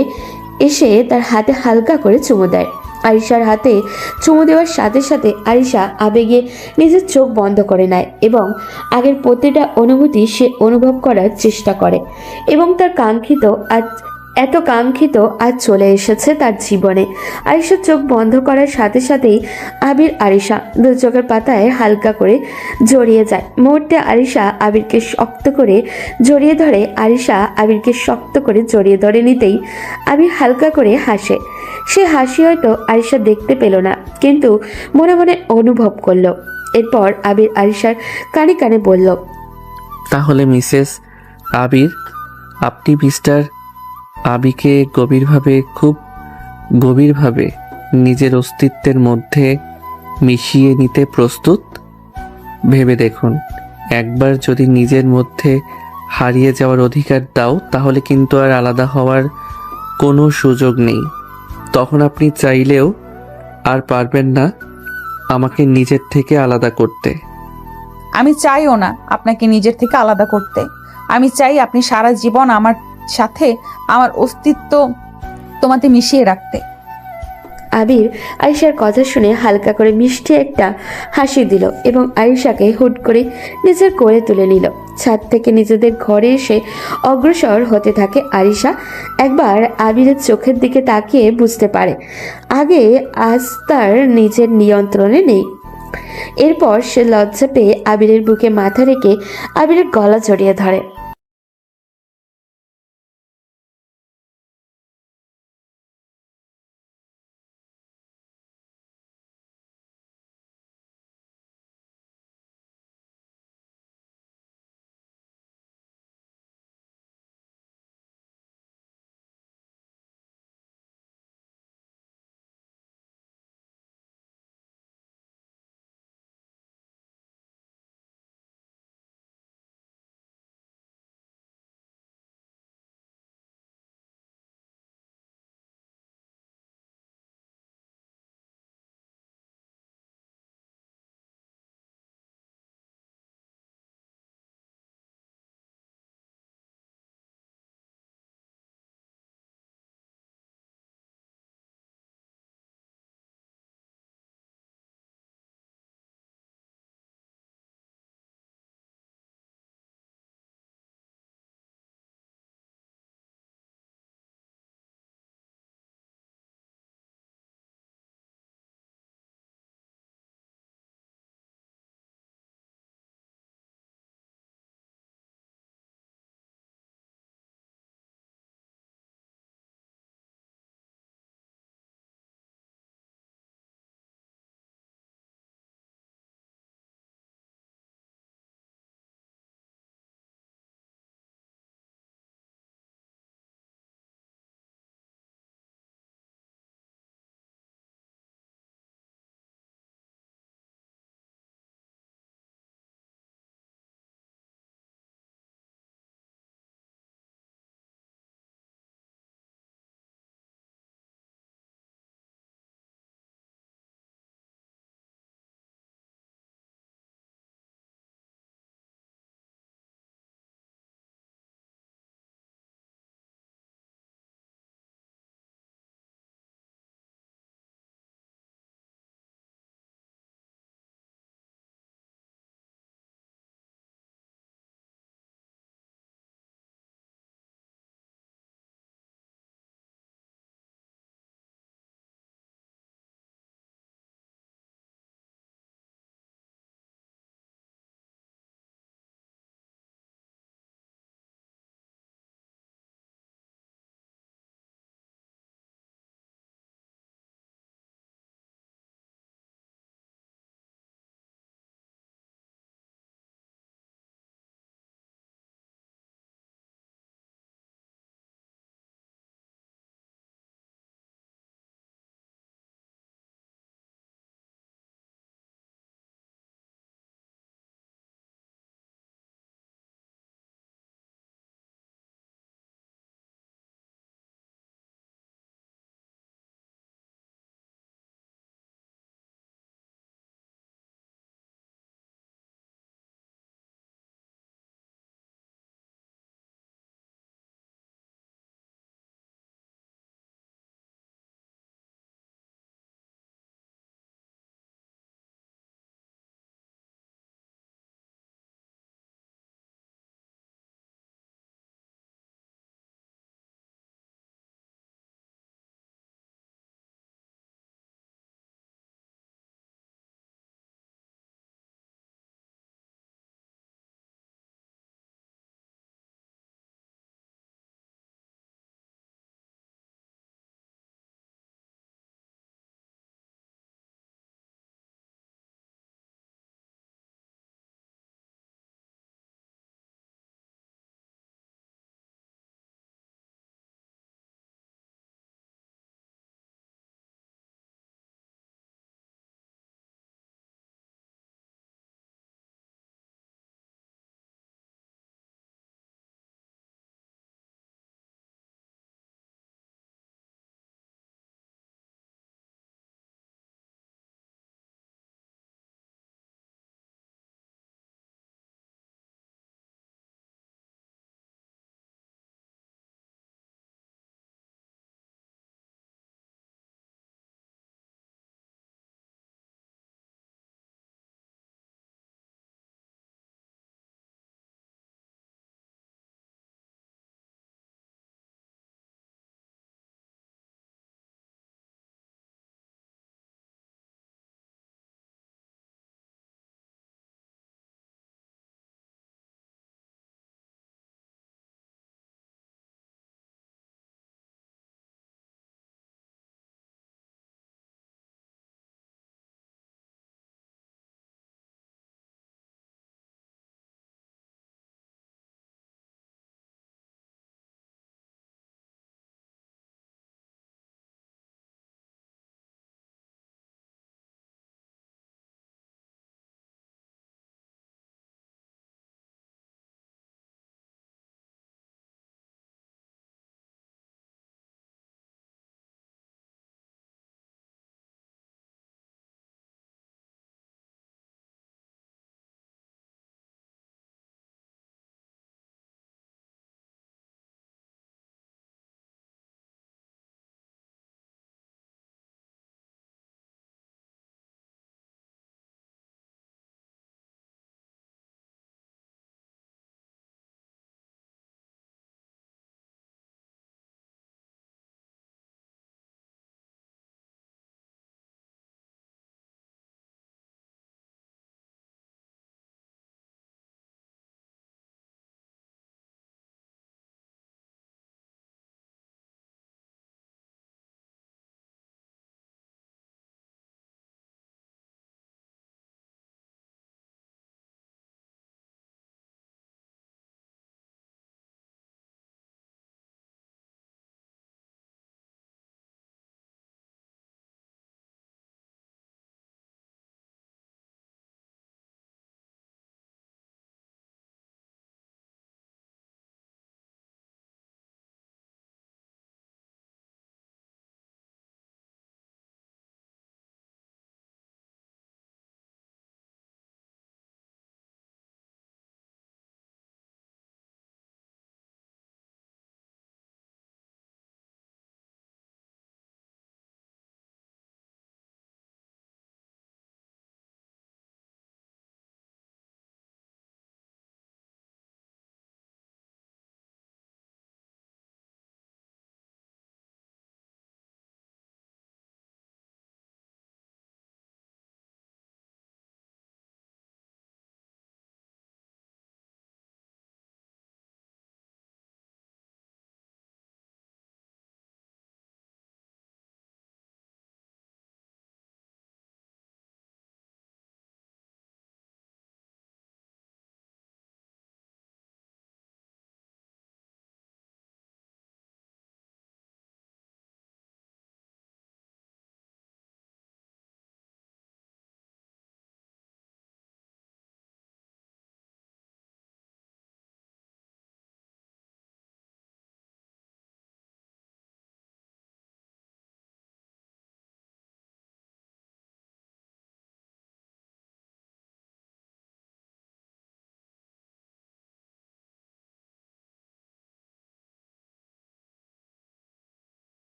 এসে তার হাতে হালকা করে চুমু দেয়। আরিশার হাতে চুমু দেওয়ার সাথে সাথে আরিশা আবেগে নিজের চোখ বন্ধ করে নেয় এবং আগের প্রতিটা অনুভূতি সে অনুভব করার চেষ্টা করে, এবং তার এত কাঙ্ক্ষিত আজ চলে এসেছে তার জীবনে। আরিশার চোখ বন্ধ করার সাথে সাথেই আবির আরিশা দু চোখের পাতায় হালকা করে জড়িয়ে যায়। মুহূর্তে আরিশা আবিরকে শক্ত করে জড়িয়ে ধরে। আরিশা আবিরকে শক্ত করে জড়িয়ে ধরে নিতেই আবির হালকা করে হাসে। সে হাসি হয়তো আরিশা দেখতে পেল না, কিন্তু মনে মনে অনুভব করলো। এরপর আবির আরিশার কানে কানে বলল, তাহলে মিসেস আবির, আপনি মিস্টার আবিকে খুব গভীরভাবে নিজের অস্তিত্বের মধ্যে মিশিয়ে নিতে প্রস্তুত? ভেবে দেখুন, একবার যদি নিজের মধ্যে হারিয়ে যাওয়ার অধিকার দাও তাহলে কিন্তু আর আলাদা হওয়ার কোনো সুযোগ নেই। তখন আপনি চাইলেও আর পারবেন না আমাকে নিজের থেকে আলাদা করতে। আমি চাইও না আপনাকে নিজের থেকে আলাদা করতে। আমি চাই আপনি সারা জীবন আমার সাথে আমার অস্তিত্ব তোমাতে মিশিয়ে রাখতে। আবির আরিশার কথা শুনে হালকা করে মিষ্টি একটা হাসি দিল এবং আরিশাকে হুট করে নিজের কোলে তুলে নিল। ছাদ থেকে নিজেদের ঘরে এসে অগ্রসর হতে থাকে আরিশা। একবার আবিরের চোখের দিকে তাকিয়ে বুঝতে পারে আগে আজ তার নিজের নিয়ন্ত্রণে নেই। এরপর সে লজ্জা পেয়ে আবিরের বুকে মাথা রেখে আবিরের গলা জড়িয়ে ধরে।